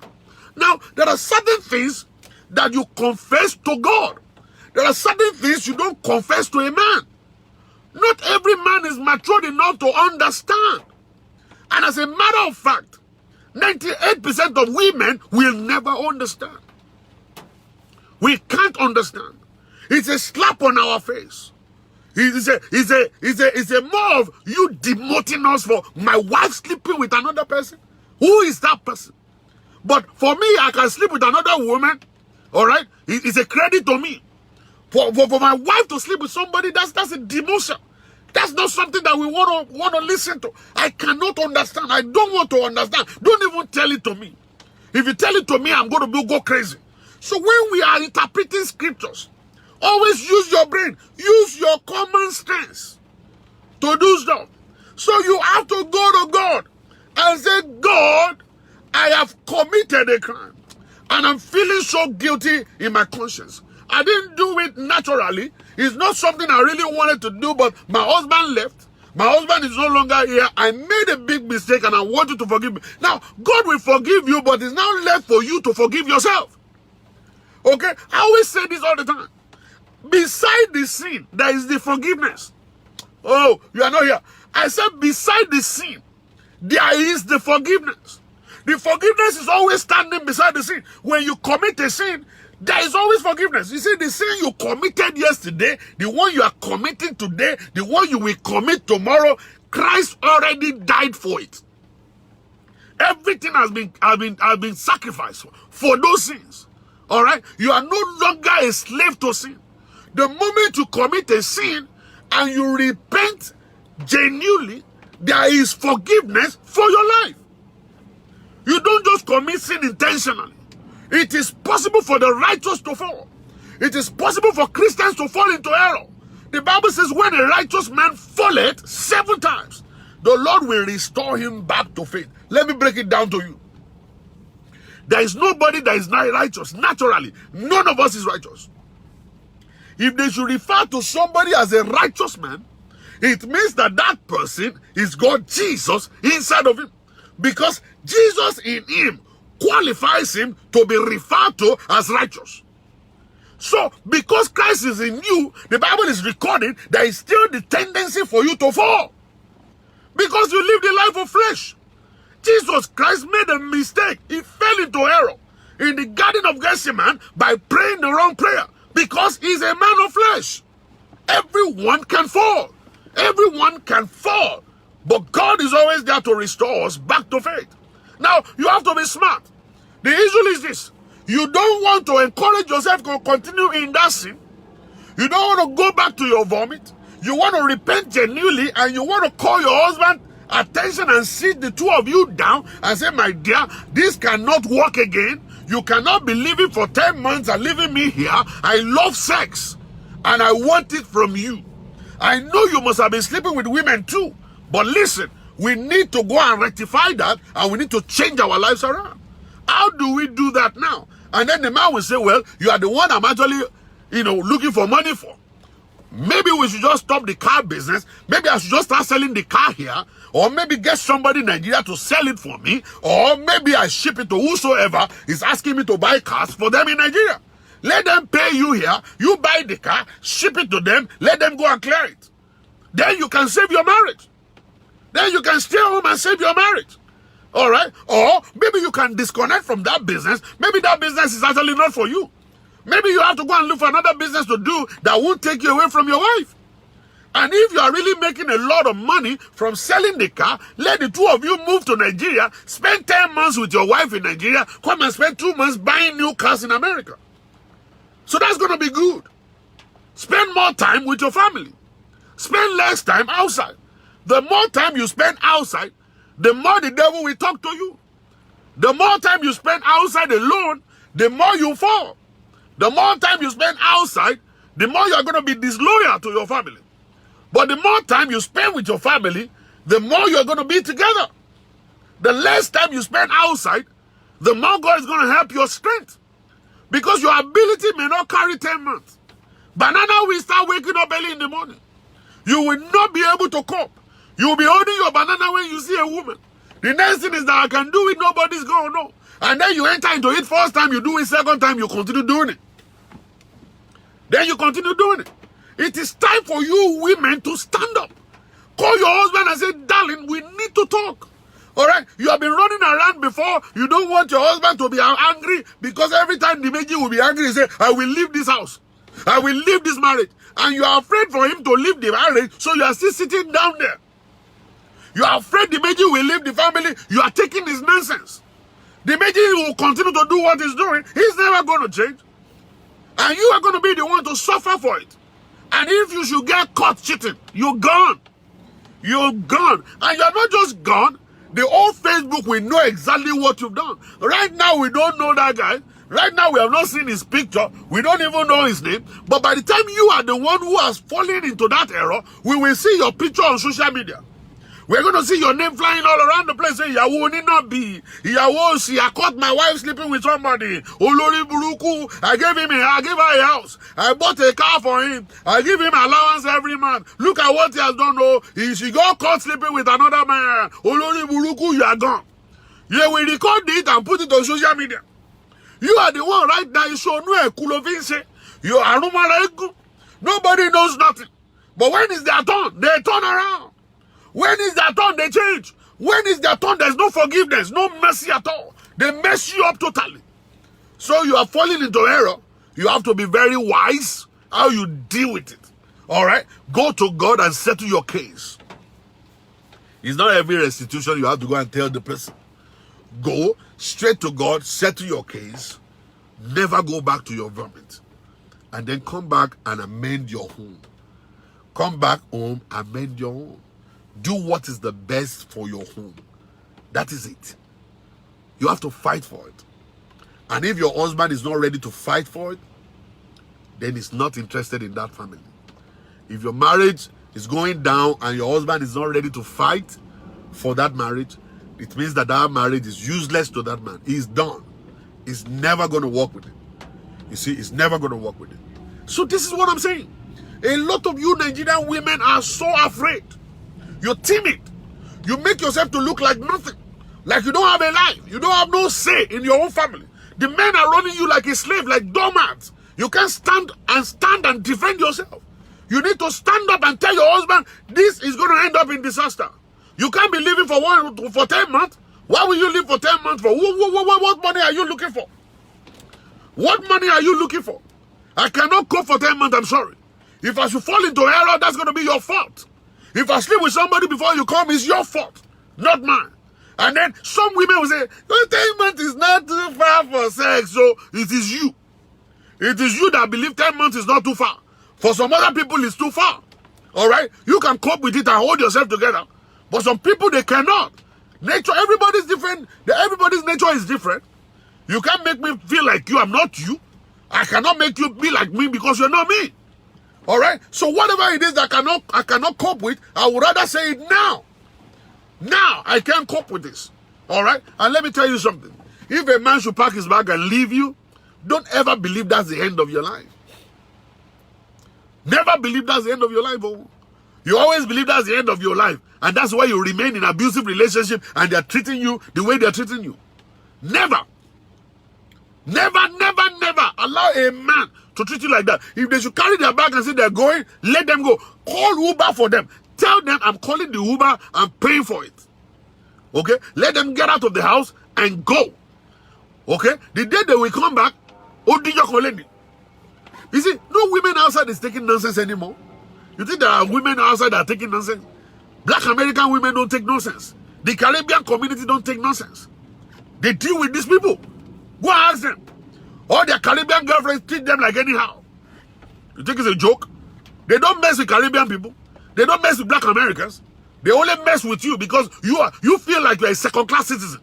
Now, there are certain things that you confess to God. There are certain things you don't confess to a man. Not every man is mature enough to understand. And as a matter of fact, 98% of women will never understand. We can't understand. It's a slap on our face. It's a more of you demoting us for my wife sleeping with another person. Who is that person? But for me, I can sleep with another woman. All right? It's a credit to me. For my wife to sleep with somebody, that's a demotion. That's not something that we want to listen to. I cannot understand. I don't want to understand. Don't even tell it to me. If you tell it to me, I'm going to go crazy. So when we are interpreting scriptures, always use your brain. Use your common sense to do stuff. So you have to go to God and say, God, I have committed a crime. And I'm feeling so guilty in my conscience. I didn't do it naturally. It's not something I really wanted to do, but my husband left. My husband is no longer here. I made a big mistake and I want you to forgive me. Now, God will forgive you, but it's now left for you to forgive yourself. Okay? I always say this all the time. Beside the sin, there is the forgiveness. Oh, you are not here. I said beside the sin, there is the forgiveness. The forgiveness is always standing beside the sin. When you commit a sin, there is always forgiveness. You see, the sin you committed yesterday, the one you are committing today, the one you will commit tomorrow, Christ already died for it. Everything has been sacrificed for those sins. All right? You are no longer a slave to sin. The moment you commit a sin and you repent genuinely, there is forgiveness for your life. You don't just commit sin intentionally. It is possible for the righteous to fall. It is possible for Christians to fall into error. The Bible says when a righteous man falleth 7 times, the Lord will restore him back to faith. Let me break it down to you. There is nobody that is not righteous. Naturally, none of us is righteous. If they should refer to somebody as a righteous man, it means that that person is God Jesus inside of him. Because Jesus in him qualifies him to be referred to as righteous. So, because Christ is in you, the Bible is recording there is still the tendency for you to fall. Because you live the life of flesh. Jesus Christ made a mistake. He fell into error in the Garden of Gethsemane by praying the wrong prayer. Because he's a man of flesh. Everyone can fall. Everyone can fall. But God is always there to restore us back to faith. Now, you have to be smart. The issue is this. You don't want to encourage yourself to continue in that sin. You don't want to go back to your vomit. You want to repent genuinely and you want to call your husband attention and sit the two of you down and say, my dear, this cannot work again. You cannot be living for 10 months and leaving me here. I love sex and I want it from you. I know you must have been sleeping with women too. But listen, we need to go and rectify that and we need to change our lives around. How do we do that now? And then the man will say, well, you are the one I'm actually, looking for money for. Maybe we should just stop the car business. Maybe I should just start selling the car here. Or maybe get somebody in Nigeria to sell it for me. Or maybe I ship it to whosoever is asking me to buy cars for them in Nigeria. Let them pay you here. You buy the car, ship it to them, let them go and clear it. Then you can save your marriage. Then you can stay home and save your marriage. All right? Or maybe you can disconnect from that business. Maybe that business is actually not for you. Maybe you have to go and look for another business to do that won't take you away from your wife. And if you are really making a lot of money from selling the car, let the two of you move to Nigeria, spend 10 months with your wife in Nigeria, come and spend 2 months buying new cars in America. So that's going to be good. Spend more time with your family. Spend less time outside. The more time you spend outside, the more the devil will talk to you. The more time you spend outside alone, the more you fall. The more time you spend outside, the more you are going to be disloyal to your family. But the more time you spend with your family, the more you are going to be together. The less time you spend outside, the more God is going to help your strength. Because your ability may not carry 10 months. Banana will start waking up early in the morning. You will not be able to cope. You will be holding your banana when you see a woman. The next thing is that I can do it, nobody's going to know. And then you enter into it first time, you do it second time, you continue doing it. Then you continue doing it. It is time for you women to stand up. Call your husband and say, darling, we need to talk. All right? You have been running around before. You don't want your husband to be angry because every time the Meji will be angry, he say, I will leave this house. I will leave this marriage. And you are afraid for him to leave the marriage, so you are still sitting down there. You are afraid the Meji will leave the family. You are taking his nonsense. The Meji will continue to do what he's doing. He's never going to change. And you are going to be the one to suffer for it. And if you should get caught cheating, you're gone. You're gone. And you're not just gone. The whole Facebook will know exactly what you've done. Right now, we don't know that guy. Right now, we have not seen his picture. We don't even know his name. But by the time you are the one who has fallen into that error, we will see your picture on social media. We're going to see your name flying all around the place saying, Yawo need not be. Yawo, see, I caught my wife sleeping with somebody. Olori Buruku, I gave her a house. I bought a car for him. I give him allowance every month. Look at what he has done. Oh, she got caught sleeping with another man. Olori Buruku, you are gone. Yeah, we record it and put it on social media. You are the one right now. You show no kulovinse. You are nobody knows nothing. But when is their turn? They turn around. When is their turn? They change. When is their turn? There's no forgiveness, no mercy at all. They mess you up totally. So you are falling into error. You have to be very wise how you deal with it. All right? Go to God and settle your case. It's not every restitution you have to go and tell the person. Go straight to God, settle your case. Never go back to your vomit. And then come back and amend your home. Come back home, amend your home. Do what is the best for your home. That is it. You have to fight for it. And if your husband is not ready to fight for it, then he's not interested in that family. If your marriage is going down and your husband is not ready to fight for that marriage, it means that that marriage is useless to that man. He's done. He's never going to work with it. You see, he's never going to work with it. So this is what I'm saying. A lot of you Nigerian women are so afraid. You're timid. You make yourself to look like nothing. Like you don't have a life. You don't have no say in your own family. The men are running you like a slave, like doormats. You can't stand and defend yourself. You need to stand up and tell your husband, this is going to end up in disaster. You can't be living for 10 months. Why will you live for 10 months for? What money are you looking for? What money are you looking for? I cannot cope for 10 months, I'm sorry. If I should fall into error, that's going to be your fault. If I sleep with somebody before you come, it's your fault, not mine. And then some women will say, 10 months is not too far for sex, so it is you. It is you that believe 10 months is not too far. For some other people, it's too far. All right? You can cope with it and hold yourself together. But some people, they cannot. Nature, everybody's different. Everybody's nature is different. You can't make me feel like you. I'm not you. I cannot make you be like me because you're not me. All right? So whatever it is that I cannot cope with, I would rather say it now. Now, I can't cope with this. All right? And let me tell you something. If a man should pack his bag and leave you, don't ever believe that's the end of your life. Never believe that's the end of your life. Oh. You always believe that's the end of your life. And that's why you remain in abusive relationship and they're treating you the way they're treating you. Never. Never allow a man to treat you like that. If they should carry their bag and say they're going, let them go. Call Uber for them. Tell them I'm calling the Uber, I'm paying for it. Okay? Let them get out of the house and go. Okay? The day they will come back, you see, no women outside is taking nonsense anymore. You think there are women outside that are taking nonsense? Black American women don't take nonsense. The Caribbean community don't take nonsense. They deal with these people. Go ask them. All their Caribbean girlfriends treat them like anyhow. You think it's a joke? They don't mess with Caribbean people. They don't mess with Black Americans. They only mess with you because you feel like you're a second-class citizen.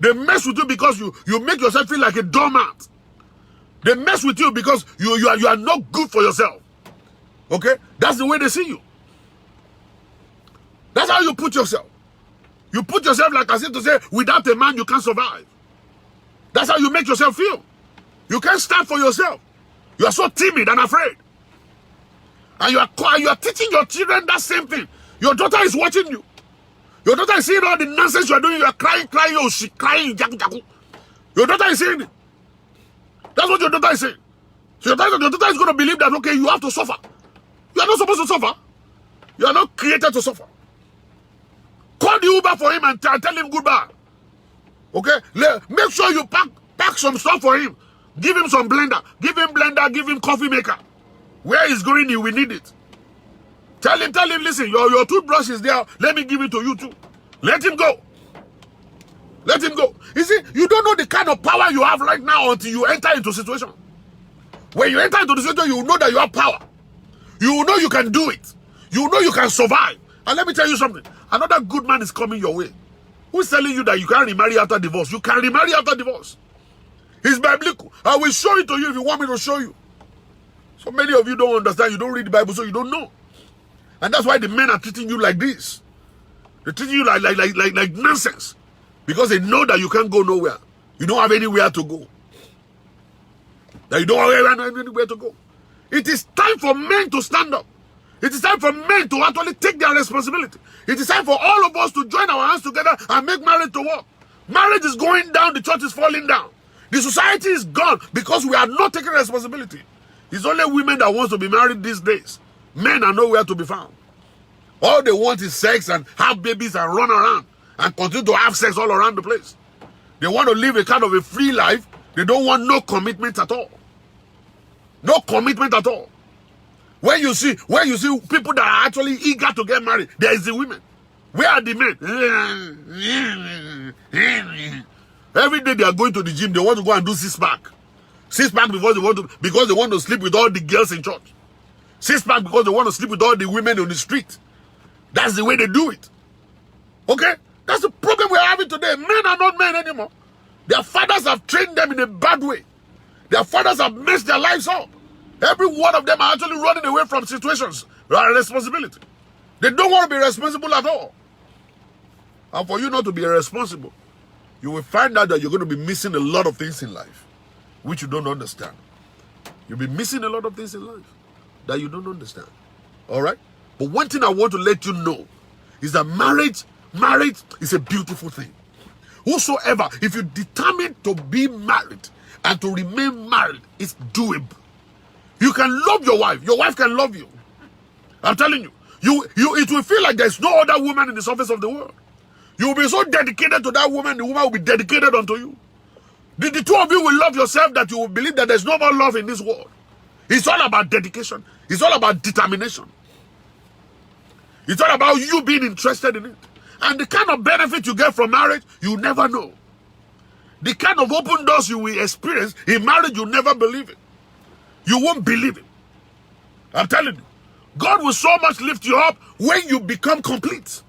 They mess with you because you make yourself feel like a doormat. They mess with you because you are not good for yourself. Okay? That's the way they see you. That's how you put yourself. You put yourself like as if to say, without a man you can't survive. That's how you make yourself feel. You can't stand for yourself. You are so timid and afraid. And you are teaching your children that same thing. Your daughter is watching you. Your daughter is seeing all the nonsense you are doing. You are crying, oh, she crying, jaku. Your daughter is seeing it. That's what your daughter is saying. So your daughter is going to believe that, okay, you have to suffer. You are not supposed to suffer. You are not created to suffer. Call the Uber for him and tell him goodbye. Okay? Make sure you pack some stuff for him. Give him some blender. Give him blender. Give him coffee maker. Where he's going, he will need it. Tell him, listen, your toothbrush is there. Let me give it to you too. Let him go. Let him go. You see, you don't know the kind of power you have right now until you enter into a situation. When you enter into the situation, you know that you have power. You know you can do it. You know you can survive. And let me tell you something. Another good man is coming your way. Who's telling you that you can't remarry after divorce? You can remarry after divorce. It's biblical. I will show it to you if you want me to show you. So many of you don't understand. You don't read the Bible, so you don't know. And that's why the men are treating you like this. They're treating you like nonsense. Because they know that you can't go nowhere. You don't have anywhere to go. That you don't have anywhere to go. It is time for men to stand up. It is time for men to actually take their responsibility. It is time for all of us to join our hands together and make marriage to work. Marriage is going down. The church is falling down. The society is gone because we are not taking responsibility. It's only women that want to be married these days. Men are nowhere to be found. All they want is sex and have babies and run around and continue to have sex all around the place. They want to live a kind of a free life. They don't want no commitment at all. No commitment at all. When you see people that are actually eager to get married, there is the women. Where are the men? Every day they are going to the gym. They want to go and do six-pack. Six-pack because they want to sleep with all the girls in church. Six-pack because they want to sleep with all the women on the street. That's the way they do it. Okay? That's the problem we're having today. Men are not men anymore. Their fathers have trained them in a bad way. Their fathers have messed their lives up. Every one of them are actually running away from situations and responsibility. They don't want to be responsible at all. And for you not to be responsible, you will find out that you're going to be missing a lot of things in life, which you don't understand. You'll be missing a lot of things in life that you don't understand. All right? But one thing I want to let you know is that marriage is a beautiful thing. Whosoever, if you determine to be married and to remain married, it's doable. You can love your wife. Your wife can love you. I'm telling you. It will feel like there's no other woman in the surface of the world. You will be so dedicated to that woman, the woman will be dedicated unto you. The two of you will love yourself that you will believe that there's no more love in this world. It's all about dedication. It's all about determination. It's all about you being interested in it. And the kind of benefit you get from marriage, you never know. The kind of open doors you will experience in marriage, you never believe it. You won't believe it. I'm telling you. God will so much lift you up when you become complete.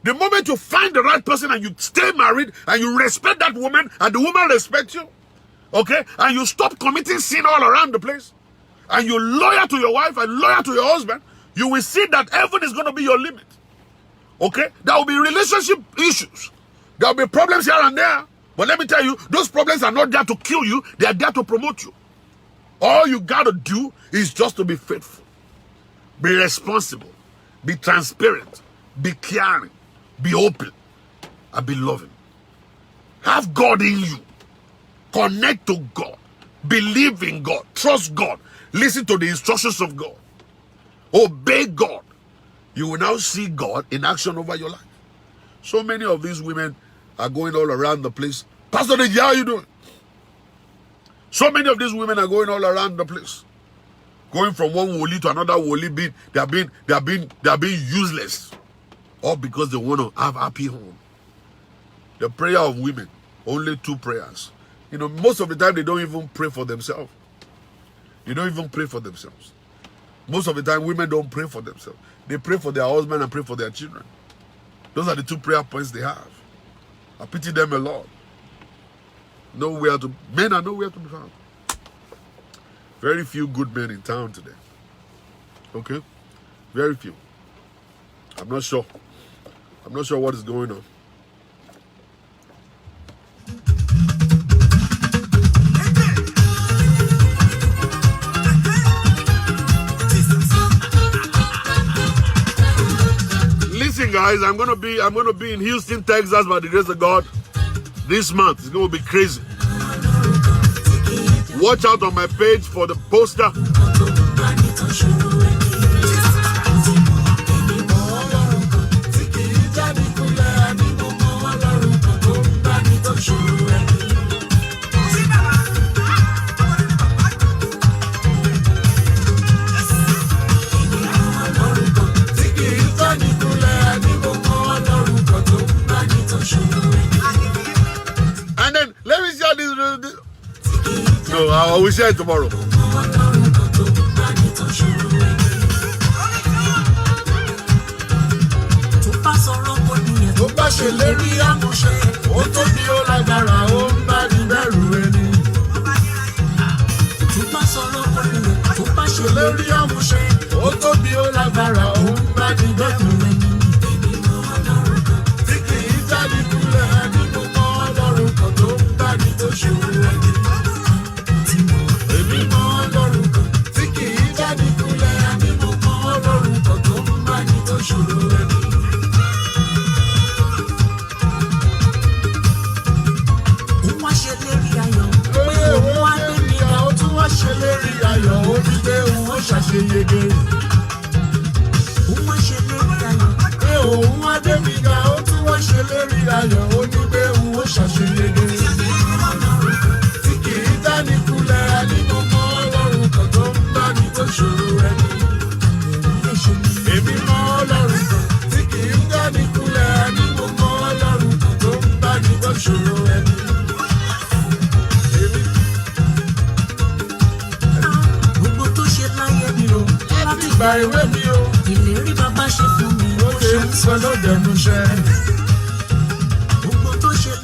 The moment you find the right person and you stay married and you respect that woman and the woman respects you, okay, and you stop committing sin all around the place, and you're loyal to your wife and loyal to your husband, you will see that heaven is going to be your limit. Okay? There will be relationship issues. There will be problems here and there. But let me tell you, those problems are not there to kill you. They are there to promote you. All you got to do is just to be faithful. Be responsible. Be transparent. Be caring. Be open. And be loving. Have God in you. Connect to God. Believe in God. Trust God. Listen to the instructions of God. Obey God. You will now see God in action over your life. So many of these women are going all around the place. Pastor Deji, how are you doing? So many of these women are going all around the place. Going from one woli to another woli. They are being useless. All because they want to have a happy home. The prayer of women, only 2 prayers. You know, most of the time they don't even pray for themselves. They don't even pray for themselves. Most of the time women don't pray for themselves. They pray for their husband and pray for their children. Those are the 2 prayer points they have. I pity them a lot. Men are nowhere to be found. Very few good men in town today. Okay? Very few. I'm not sure. I'm not sure what is going on. Listen, guys, I'm gonna be in Houston, Texas, by the grace of God, this month. It's gonna be crazy. Watch out on my page for the poster. And then let me share this. No, I will share it tomorrow.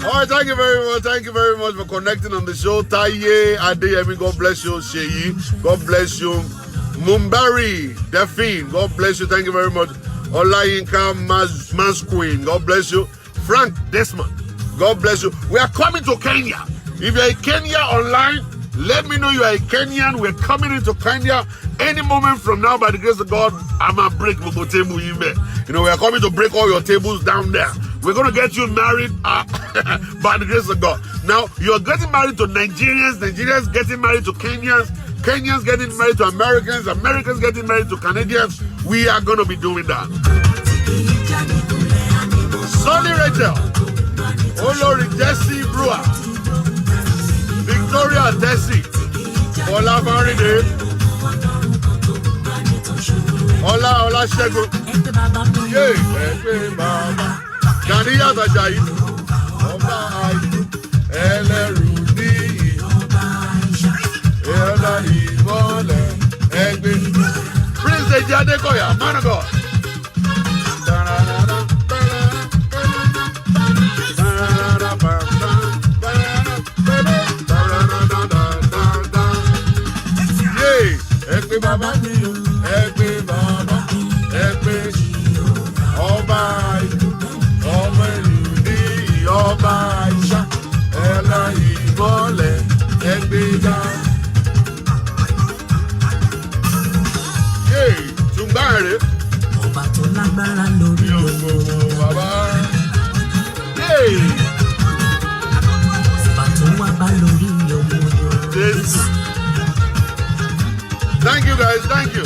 Alright, thank you very much. Thank you very much for connecting on the show. Taye, Adeoye, God bless you. Sheyi, God bless you. Mumbari, Delphine, God bless you. Thank you very much. Olayinka Masqueen, God bless you. Frank Desmond, God bless you. We are coming to Kenya. If you're in Kenya online, let me know you are a Kenyan. We're coming into Kenya any moment from now by the grace of God. I'm a break. You know, we are coming to break all your tables down there. We're going to get you married by the grace of God. Now, you're getting married to Nigerians. Nigerians getting married to Kenyans. Kenyans getting married to Americans. Americans getting married to Canadians. We are going to be doing that. Sonny Rachel. Olori Jesse Brewer. Victoria Desi. Ola Faride. Ola Shego. Yay. Ganiya Tajayi. Oba Ayu. Elerudi. Ela Imole. Egbe. Prince Ejadekoya. Man of God. Egbe baba mi o, egbe baba, egbe ọba ìlú, ọmọ ìlú ní ọba ìṣá, ẹlá ìmọ́lẹ̀, egbe ga. Yéè, tùǹgbà rẹ̀. Ọba tó lágbára lórí ògbó bàbá. Yéè. Ọba tó wá bá lórí ògbó Jésù. Thank you guys, thank you.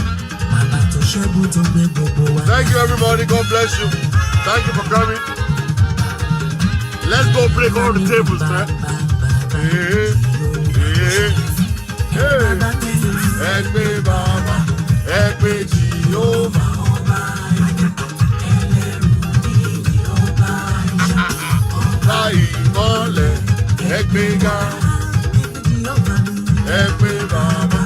Thank you everybody, God bless you. Thank you for coming. Let's go break all the tables, man. Hey. Ekpe Baba, Ekpe Jehovah. Imole, Ekpe Ga, Ekpe Baba.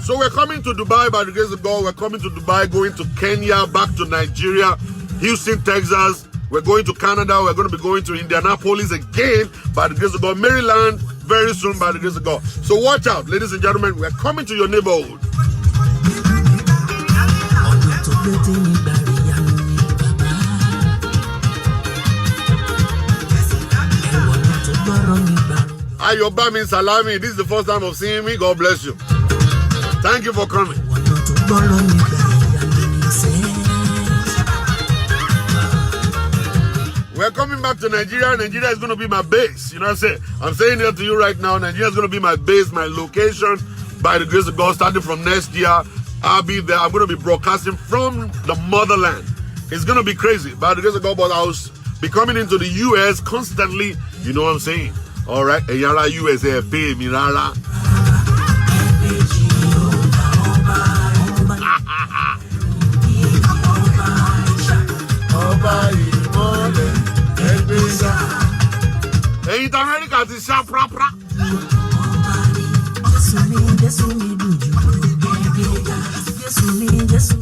So we're coming to Dubai by the grace of God. We're coming to Dubai, going to Kenya, back to Nigeria, Houston, Texas, We're going to Canada. We're going to be going to Indianapolis again by the grace of God. Maryland very soon by the grace of God. So watch out, ladies and gentlemen. We're coming to your neighborhood. Ayobami Salami, this is the first time of seeing me. God bless you. Thank you for coming. We're coming back to Nigeria. Nigeria is going to be my base. You know what I'm saying? I'm saying it to you right now. Nigeria is going to be my base, my location. By the grace of God, starting from next year, I'll be there. I'm going to be broadcasting from the motherland. It's going to be crazy. By the grace of God, but I'll be coming into the U.S. constantly. You know what I'm saying? All right. Eyara USA, pay me, rara. Hey, America is sharp, proper.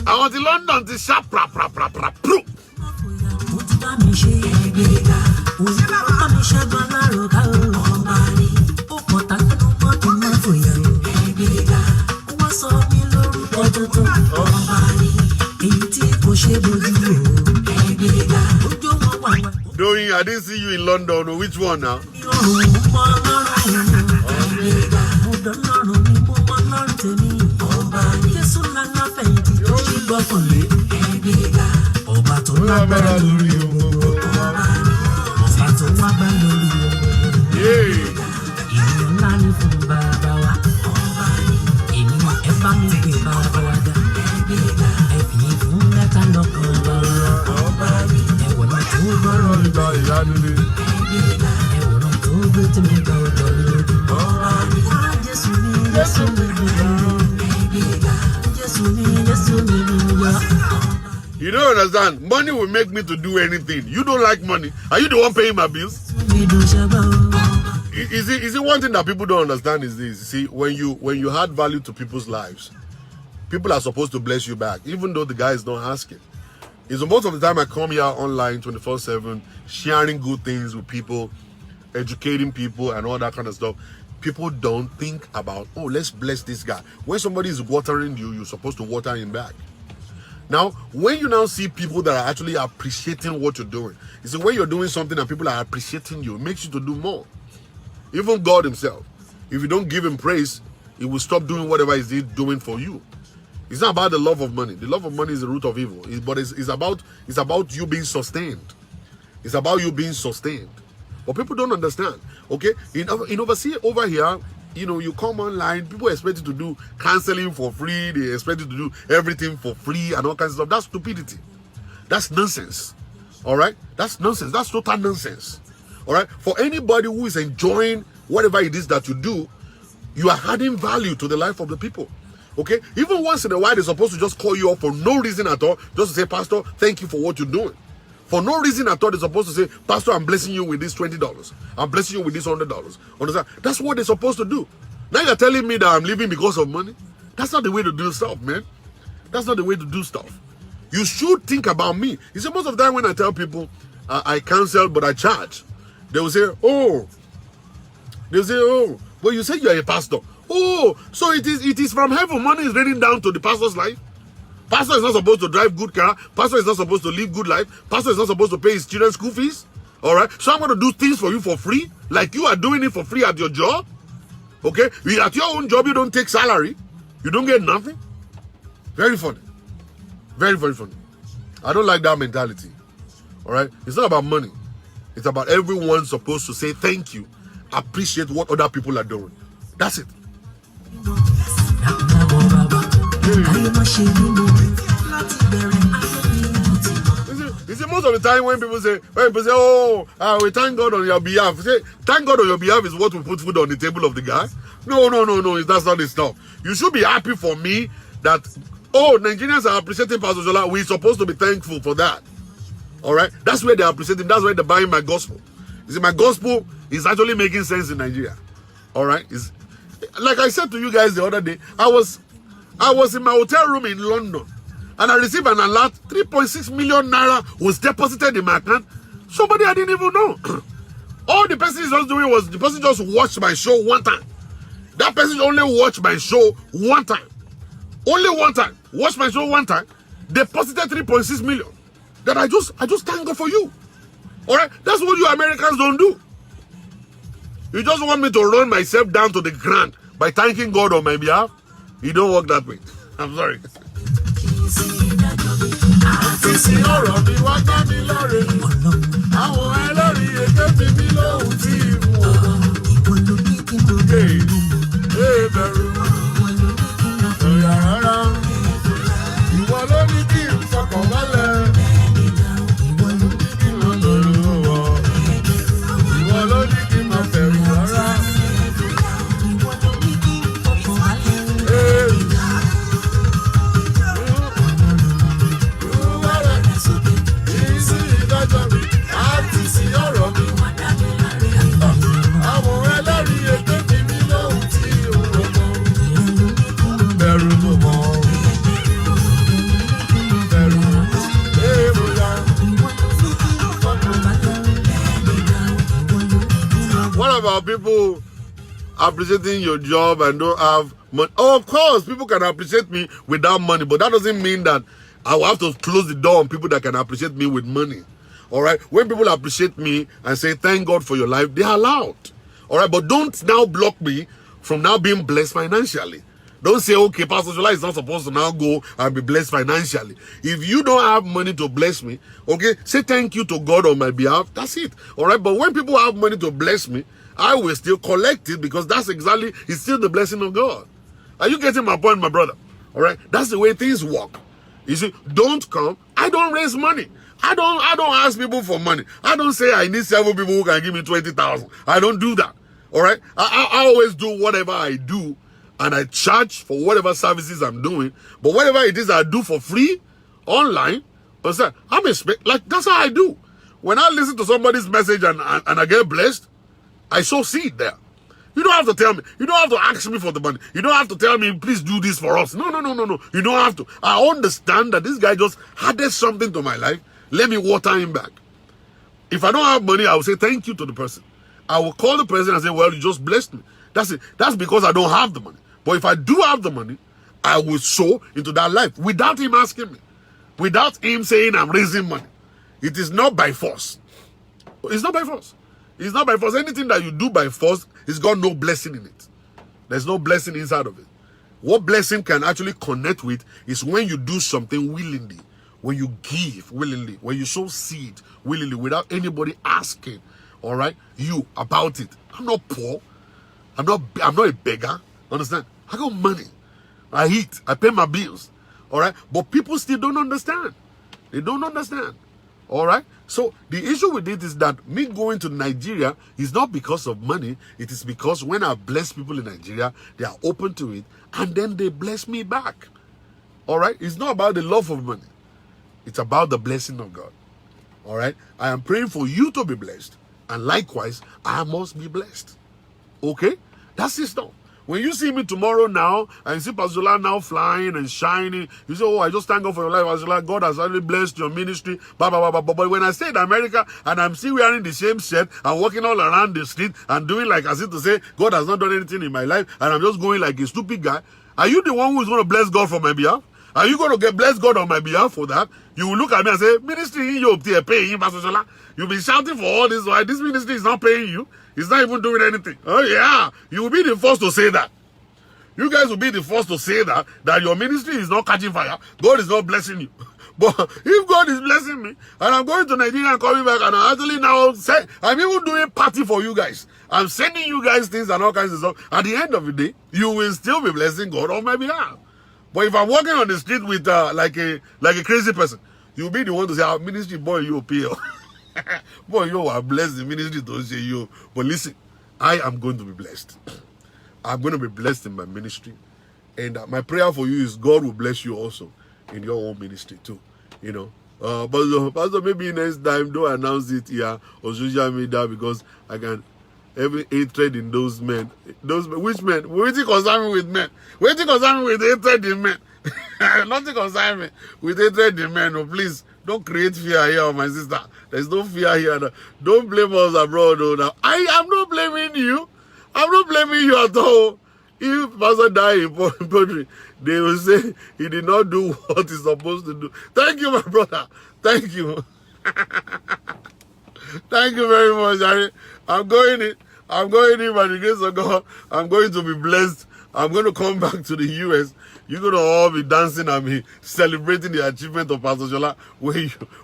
I want the London to sharp, proper. Doing, I didn't see you in London. Which one now? You don't understand. Money will make me to do anything. You don't like money. Are you the one paying my bills? Is it one thing that people don't understand is this? See, when you add value to people's lives, people are supposed to bless you back, even though the guy is not asking. It's most of the time I come here online 24/7, sharing good things with people, educating people and all that kind of stuff. People don't think about, oh, let's bless this guy. When somebody is watering you, you're supposed to water him back. Now, when you now see people that are actually appreciating what you're doing, it's when you're doing something and people are appreciating you, it makes you to do more. Even God himself, if you don't give him praise, he will stop doing whatever he's doing for you. It's not about the love of money. The love of money is the root of evil. But it's about you being sustained. It's about you being sustained. But people don't understand. Okay? In overseas over here, you know, you come online, people expect you to do counseling for free, they expect you to do everything for free and all kinds of stuff. That's stupidity. That's nonsense. Alright? That's nonsense. That's total nonsense. Alright? For anybody who is enjoying whatever it is that you do, you are adding value to the life of the people. Okay? Even once in a while, they're supposed to just call you up for no reason at all, just to say, Pastor, thank you for what you're doing. For no reason at all, they're supposed to say, Pastor, I'm blessing you with this $20. I'm blessing you with this $100. Understand? That's what they're supposed to do. Now you're telling me that I'm living because of money? That's not the way to do stuff, man. That's not the way to do stuff. You should think about me. You see, most of the time when I tell people I counsel, but I charge, they will say, oh, well, you say you're a pastor. Oh, so it is from heaven. Money is raining down to the pastor's life. Pastor is not supposed to drive good car. Pastor is not supposed to live good life. Pastor is not supposed to pay his children's school fees. All right. So I'm going to do things for you for free, like you are doing it for free at your job. Okay. At your own job, you don't take salary. You don't get nothing. Very funny. Very, very funny. I don't like that mentality. All right. It's not about money. It's about everyone supposed to say thank you, appreciate what other people are doing. That's it. You see, most of the time when people say, oh, we thank God on your behalf. Say, thank God on your behalf is what we put food on the table of the guy. No, that's not the stuff. You should be happy for me that, oh, Nigerians are appreciating Pastor Shola. We're supposed to be thankful for that. All right? That's where they're appreciating. That's where they're buying my gospel. You see, my gospel is actually making sense in Nigeria. All right? It's, like I said to you guys the other day, I was in my hotel room in London. and I received an alert, 3.6 million naira was deposited in my account. Somebody I didn't even know. All the person is just doing was the person just watched my show one time. That person only watched my show one time. Only one time. Watched my show one time. Deposited 3.6 million. That I just thank God for you. Alright? That's what you Americans don't do. You just want me to run myself down to the ground by thanking God on my behalf. You don't work that way. I'm sorry. What about people appreciating your job and don't have money? Oh, of course, people can appreciate me without money, but that doesn't mean that I will have to close the door on people that can appreciate me with money. All right? When people appreciate me and say, thank God for your life, they are allowed. All right? But don't now block me from now being blessed financially. Don't say, okay, Pastor Shola is not supposed to now go and be blessed financially. If you don't have money to bless me, okay, say thank you to God on my behalf. That's it. All right? But when people have money to bless me, I will still collect it because that's exactly, it's still the blessing of God. Are you getting my point, my brother? All right? That's the way things work. You see, don't come. I don't raise money. I don't ask people for money. I don't say I need 7 people who can give me 20,000. I don't do that. All right? I always do whatever I do, and I charge for whatever services I'm doing. But whatever it is I do for free, online, I'm like, that's how I do. When I listen to somebody's message and I get blessed, I sow seed there. You don't have to tell me. You don't have to ask me for the money. You don't have to tell me, please do this for us. No. You don't have to. I understand that this guy just added something to my life. Let me water him back. If I don't have money, I will say thank you to the person. I will call the person and say, well, you just blessed me. That's it. That's because I don't have the money. But if I do have the money, I will sow into that life without him asking me. Without him saying I'm raising money. It is not by force. It's not by force. It's not by force. Anything that you do by force, it's got no blessing in it. There's no blessing inside of it. What blessing can actually connect with is when you do something willingly, when you give willingly, when you sow seed willingly without anybody asking, all right, you about it. I'm not poor. I'm not a beggar. Understand? I got money. I eat. I pay my bills. All right? But people still don't understand. They don't understand. All right? So the issue with it is that me going to Nigeria is not because of money. It is because when I bless people in Nigeria, they are open to it. And then they bless me back. All right? It's not about the love of money. It's about the blessing of God. All right? I am praying for you to be blessed. And likewise, I must be blessed. Okay? That's it now. When you see me tomorrow now, and you see Pastor Shola now flying and shining, you say, oh, I just thank God for your life, Pastor Shola. God has really blessed your ministry, blah, blah, blah, blah. But when I stay in America, and I'm still wearing the same shirt, and walking all around the street, and doing like as if to say, God has not done anything in my life, and I'm just going like a stupid guy, are you the one who is going to bless God for my behalf? Are you going to bless God on my behalf for that? You will look at me and say, ministry in your paying you, Pastor Shola. You'll be shouting for all this. Why this ministry is not paying you? It's not even doing anything. Oh yeah, you will be the first to say that. You guys will be the first to say that your ministry is not catching fire. God is not blessing you. But if God is blessing me, and I'm going to Nigeria and coming back, and I'm actually now I'm even doing party for you guys. I'm sending you guys things and all kinds of stuff. At the end of the day, you will still be blessing God on my behalf. But if I'm walking on the street with like a crazy person, you'll be the one to say, our ministry, boy, you pay. Boy, you are blessed. The ministry don't say you. But listen, I am going to be blessed. I'm going to be blessed in my ministry. And my prayer for you is God will bless you also in your own ministry too. You know. Pastor, maybe next time don't announce it here on social media because I can every hatred in those men. Which men? Waiting concern me with men. Waiting concern me with hatred in men. Nothing concerns me with hatred in men. No, please don't create fear here, my sister. There's no fear here. No. Don't blame us abroad. No. Now, I am not blaming you. I'm not blaming you at all. If Pastor died in poetry, they will say he did not do what he's supposed to do. Thank you, my brother. Thank you. Thank you very much, Harry. I'm going in by the grace of God. I'm going to be blessed. I'm going to come back to the US. You're going to all be dancing and be celebrating the achievement of Pastor Shola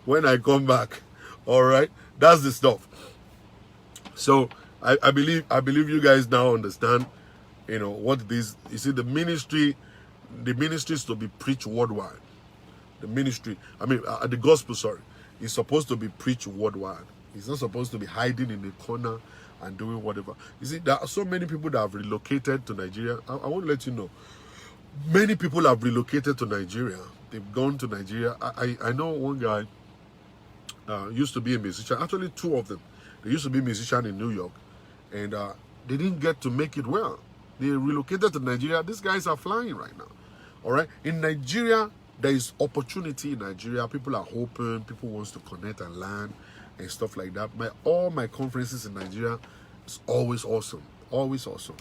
when I come back. All right? That's the stuff. So, I believe you guys now understand, you know, what this, you see, the ministry is to be preached worldwide. The ministry, the gospel, sorry, is supposed to be preached worldwide. It's not supposed to be hiding in the corner and doing whatever. You see, there are so many people that have relocated to Nigeria. I want to let you know. Many people have relocated to Nigeria. They've gone to Nigeria. I know one guy used to be a musician. Actually, two of them. They used to be a musician in New York. And they didn't get to make it well. They relocated to Nigeria. These guys are flying right now. All right? In Nigeria, there is opportunity in Nigeria. People are open. People want to connect and learn and stuff like that. All my conferences in Nigeria is always awesome. Always awesome.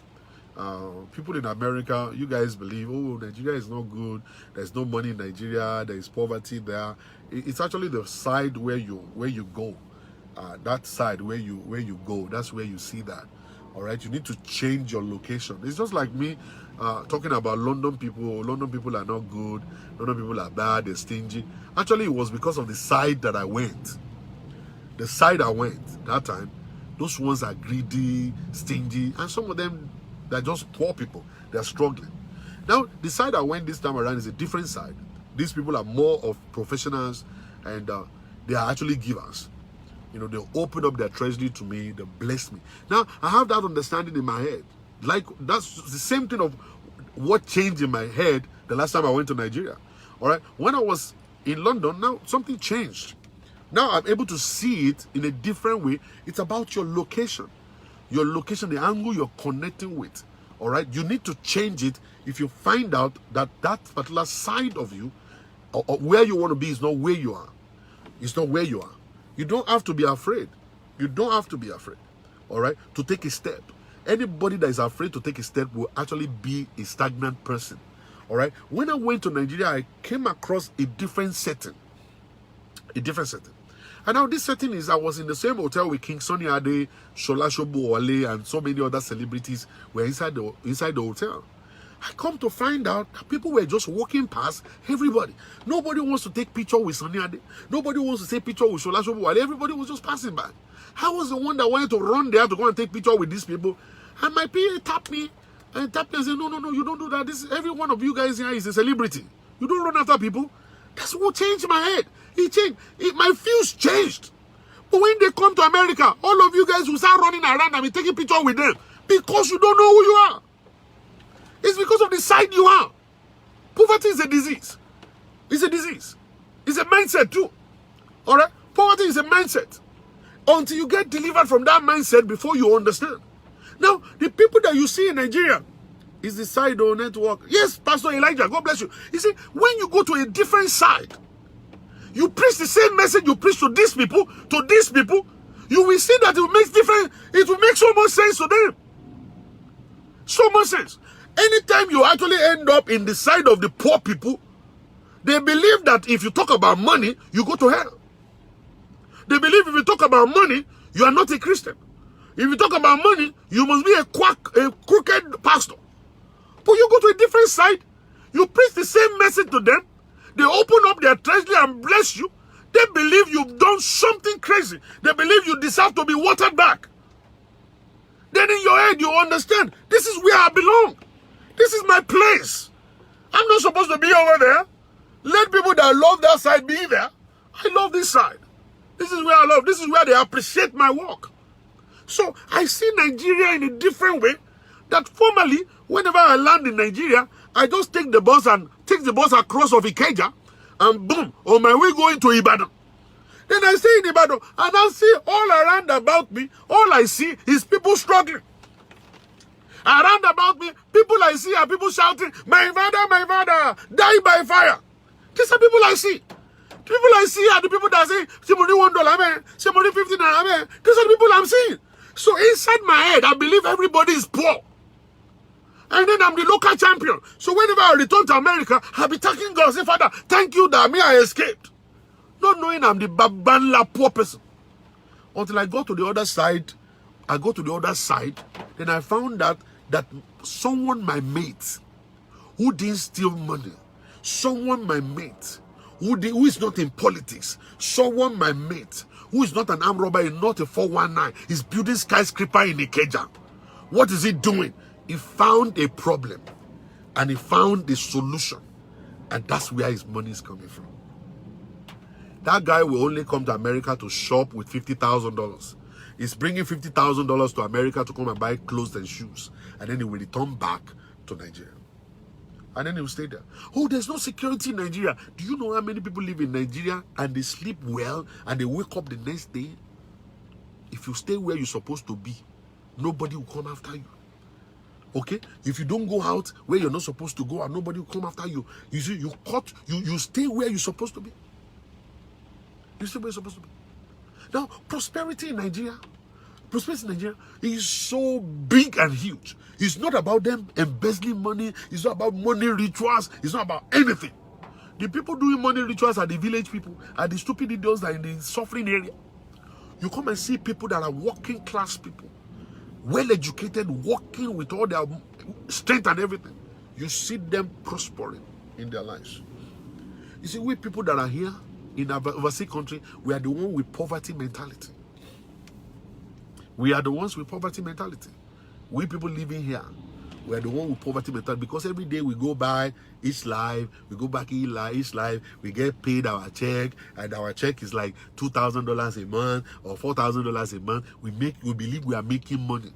People in America, you guys believe, oh, Nigeria is not good. There's no money in Nigeria. There is poverty there. It's actually the side where you go. That side where you go, that's where you see that. All right, you need to change your location. It's just like me talking about London people. London people are not good. London people are bad. They're stingy. Actually, it was because of the side that I went. The side I went that time, those ones are greedy, stingy, and some of them, they're just poor people. They're struggling. Now, the side I went this time around is a different side. These people are more of professionals, and they are actually givers. You know, they open up their treasury to me. They bless me. Now, I have that understanding in my head. Like, that's the same thing of what changed in my head the last time I went to Nigeria. All right? When I was in London, now something changed. Now I'm able to see it in a different way. It's about your location. Your location, the angle you're connecting with. All right? You need to change it if you find out that that particular side of you, or where you want to be, is not where you are. It's not where you are. You don't have to be afraid. You don't have to be afraid, all right, to take a step. Anybody that is afraid to take a step will actually be a stagnant person, all right? When I went to Nigeria, I came across a different setting. A different setting. And now this setting is, I was in the same hotel with King Sunny Ade, Shola Wale, and so many other celebrities were inside the hotel. I come to find out that people were just walking past everybody. Nobody wants to take picture with Sunny Ade. Nobody wants to take picture with Shola Wale. Everybody was just passing by. I was the one that wanted to run there to go and take picture with these people. And my PA tapped me and said, no, you don't do that. Every one of you guys here is a celebrity. You don't run after people. That's what changed my head. It changed. My views changed. But when they come to America, all of you guys will start running around and be taking picture with them because you don't know who you are. It's because of the side you are. Poverty is a disease. It's a disease. It's a mindset too. All right? Poverty is a mindset. Until you get delivered from that mindset before you understand. Now, the people that you see in Nigeria is the side of network. Yes, Pastor Elijah, God bless you. You see, when you go to a different side, you preach the same message you preach to these people, you will see that it will make so much sense to them. So much sense. Anytime you actually end up in the side of the poor people, they believe that if you talk about money, you go to hell. They believe if you talk about money, you are not a Christian. If you talk about money, you must be a crooked pastor. But you go to a different side, you preach the same message to them, they open up their treasury and bless you. They believe you've done something crazy. They believe you deserve to be watered back. Then in your head, you understand, this is where I belong. This is my place. I'm not supposed to be over there. Let people that love that side be there. I love this side. This is where I love. This is where they appreciate my work. So I see Nigeria in a different way. That formerly, whenever I land in Nigeria, I just take the bus across of Ikeja, and boom, on my way going to Ibadan. Then I stay in Ibadan, and I see all around about me, all I see is people struggling. Around about me, people I see are people shouting, my father, die by fire. These are people I see. The people I see are the people that say, somebody $1, man. Somebody $50, man. These are the people I'm seeing. So inside my head, I believe everybody is poor. And then I'm the local champion. So whenever I return to America, I'll be thanking God. Say, Father, thank you that me I escaped. Not knowing I'm the babanla poor person. Until I go to the other side, then I found that someone my mate who didn't steal money, someone my mate who is not in politics, someone my mate who is not an armed robber, not a 419, is building skyscraper in Ikeja. What is he doing? He found a problem and he found the solution, and that's where his money is coming from. That guy will only come to America to shop with $50,000. He's bringing $50,000 to America to come and buy clothes and shoes, and then he will return back to Nigeria. And then he will stay there. Oh, there's no security in Nigeria. Do you know how many people live in Nigeria and they sleep well and they wake up the next day? If you stay where you're supposed to be, nobody will come after you. Okay? If you don't go out where you're not supposed to go and nobody will come after you, you see, you stay where you're supposed to be. You stay where you're supposed to be. Now, prosperity in Nigeria is so big and huge. It's not about them embezzling money. It's not about money rituals. It's not about anything. The people doing money rituals are the village people, are the stupid idiots that are in the suffering area. You come and see people that are working class people, well educated, working with all their strength and everything. You see them prospering in their lives. You see, we people that are here in our overseas country, we are the ones with poverty mentality. We are the ones with poverty mentality. We people living here, we are the ones with poverty mentality, because every day we go by each life, we go back each life, we get paid our check, and our check is like $2,000 a month or $4,000 a month. We believe we are making money.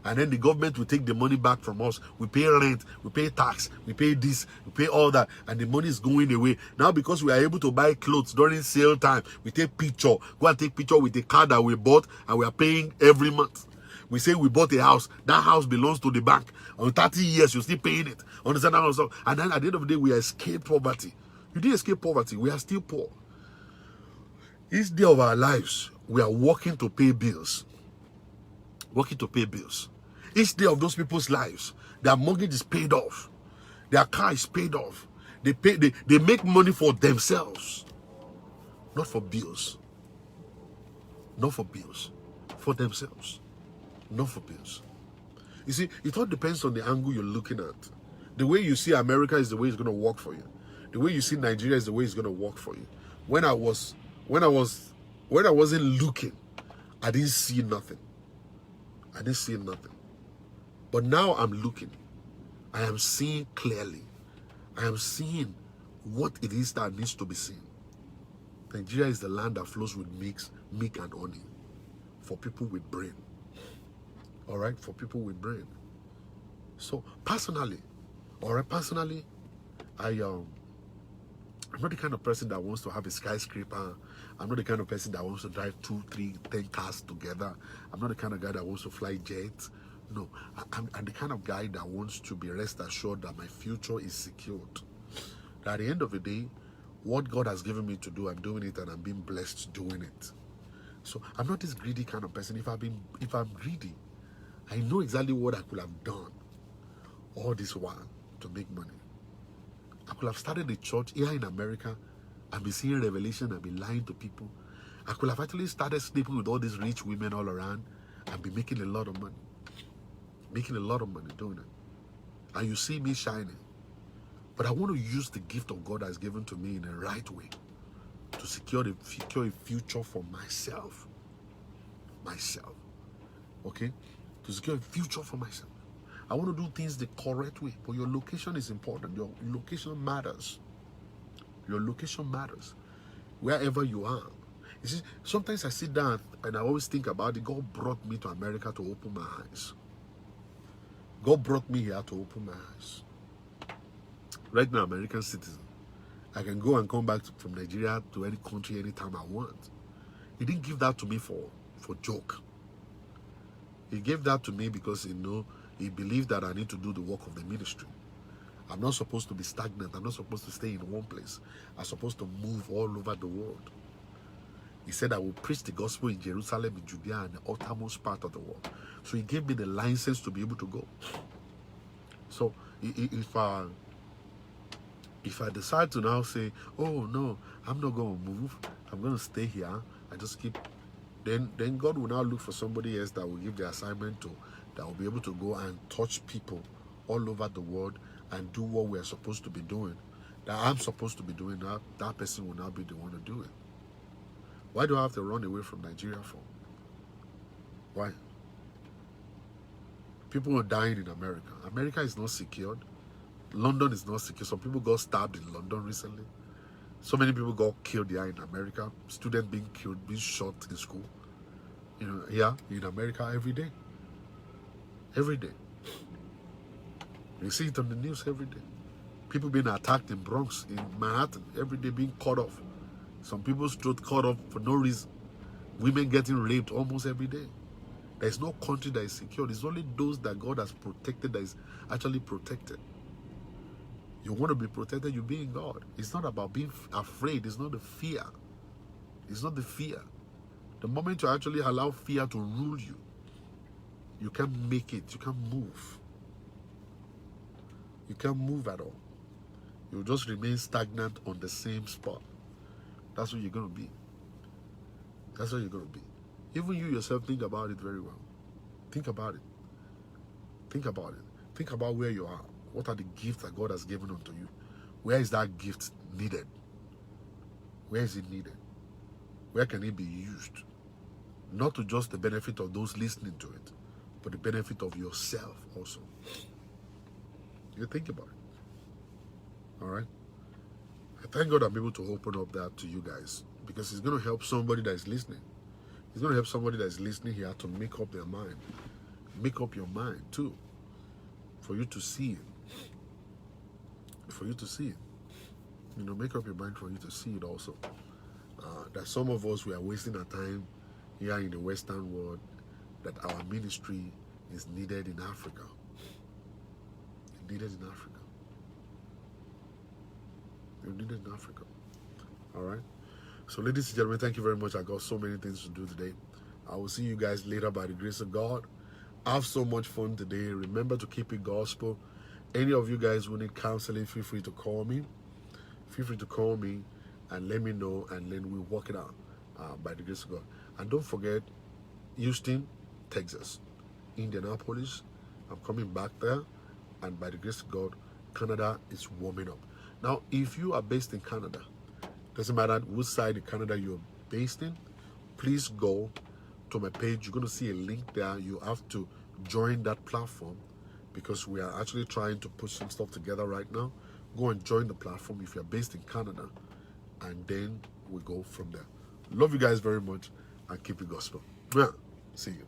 And then the government will take the money back from us. We pay rent, we pay tax, we pay this, we pay all that, and the money is going away. Now, because we are able to buy clothes during sale time, we take picture, go and take picture with the car that we bought, and we are paying every month. We say we bought a house, that house belongs to the bank. On 30 years, you're still paying it. Understand that also? And then at the end of the day, we escape poverty. You didn't escape poverty, we are still poor. Each day of our lives, we are working to pay bills. Working to pay bills. Each day of those people's lives, their mortgage is paid off. Their car is paid off. They make money for themselves. Not for bills. Not for bills. For themselves. Not for bills. You see, it all depends on the angle you're looking at. The way you see America is the way it's going to work for you. The way you see Nigeria is the way it's going to work for you. When I wasn't looking, I didn't see nothing. I didn't see nothing. But now I'm looking. I am seeing clearly. I am seeing what it is that needs to be seen. Nigeria is the land that flows with milk and honey. For people with brain. All right? For people with brain. So, personally, I'm not the kind of person that wants to have a skyscraper. I'm not the kind of person that wants to drive 2, 3, 10 cars together. I'm not the kind of guy that wants to fly jets. No, I'm the kind of guy that wants to be rest assured that my future is secured. That at the end of the day, what God has given me to do, I'm doing it, and I'm being blessed doing it. So I'm not this greedy kind of person. If I'm greedy, I know exactly what I could have done all this while to make money. I could have started a church here in America and be seeing revelation and be lying to people. I could have actually started sleeping with all these rich women all around and be making a lot of money. Making a lot of money doing it. And you see me shining. But I want to use the gift of God that's given to me in the right way to secure a future for myself. Okay? To secure a future for myself. I want to do things the correct way. But your location is important. Your location matters. Your location matters. Wherever you are. You see, sometimes I sit down and I always think about it. God brought me to America to open my eyes. God brought me here to open my eyes. Right now, American citizen. I can go and come back from Nigeria to any country anytime I want. He didn't give that to me for joke. He gave that to me because, He believed that I need to do the work of the ministry. I'm not supposed to be stagnant. I'm not supposed to stay in one place. I'm supposed to move all over the world. He said, I will preach the gospel in Jerusalem, in Judea, and the uttermost part of the world. So he gave me the license to be able to go. So if I decide to now say, oh no, I'm not going to move, I'm going to stay here, I just keep, then God will now look for somebody else that will give the assignment to, that will be able to go and touch people all over the world and do what we are supposed to be doing, that I'm supposed to be doing. That person will now be the one to do it. Why do I have to run away from Nigeria for? Why? People are dying in America. America is not secured. London is not secure. Some people got stabbed in London recently. So many people got killed here in America. Students being killed, being shot in school. You know, here in America every day. Every day. You see it on the news every day. People being attacked in Bronx, in Manhattan, every day being cut off. Some people's throat cut off for no reason. Women getting raped almost every day. There's no country that is secure. It's only those that God has protected that is actually protected. You want to be protected, you be in God. It's not about being afraid. It's not the fear. It's not the fear. The moment you actually allow fear to rule you, you can't make it. You can't move. You can't move at all. You'll just remain stagnant on the same spot. That's what you're going to be. That's what you're going to be. Even you yourself, think about it very well. Think about it. Think about it. Think about where you are. What are the gifts that God has given unto you? Where is that gift needed? Where is it needed? Where can it be used? Not to just the benefit of those listening to it, but the benefit of yourself also. You think about it. All right? I thank God I'm able to open up that to you guys, because it's going to help somebody that is listening. It's going to help somebody that is listening here to make up their mind. Make up your mind too, for you to see it. For you to see it. You know, make up your mind for you to see it also. That some of us, we are wasting our time here in the Western world, that our ministry is needed in Africa. It's needed in Africa. It's needed in Africa. All right? So, ladies and gentlemen, thank you very much. I got so many things to do today. I will see you guys later by the grace of God. Have so much fun today. Remember to keep it gospel. Any of you guys who need counseling, feel free to call me. Feel free to call me and let me know, and then we'll work it out by the grace of God. And don't forget, Houston, Texas, Indianapolis, I'm coming back there, and by the grace of God, Canada is warming up. Now, if you are based in Canada, doesn't matter which side in Canada you're based in, please go to my page. You're going to see a link there. You have to join that platform, because we are actually trying to put some stuff together right now. Go and join the platform if you're based in Canada, and then we go from there. Love you guys very much, and keep it gospel. See you.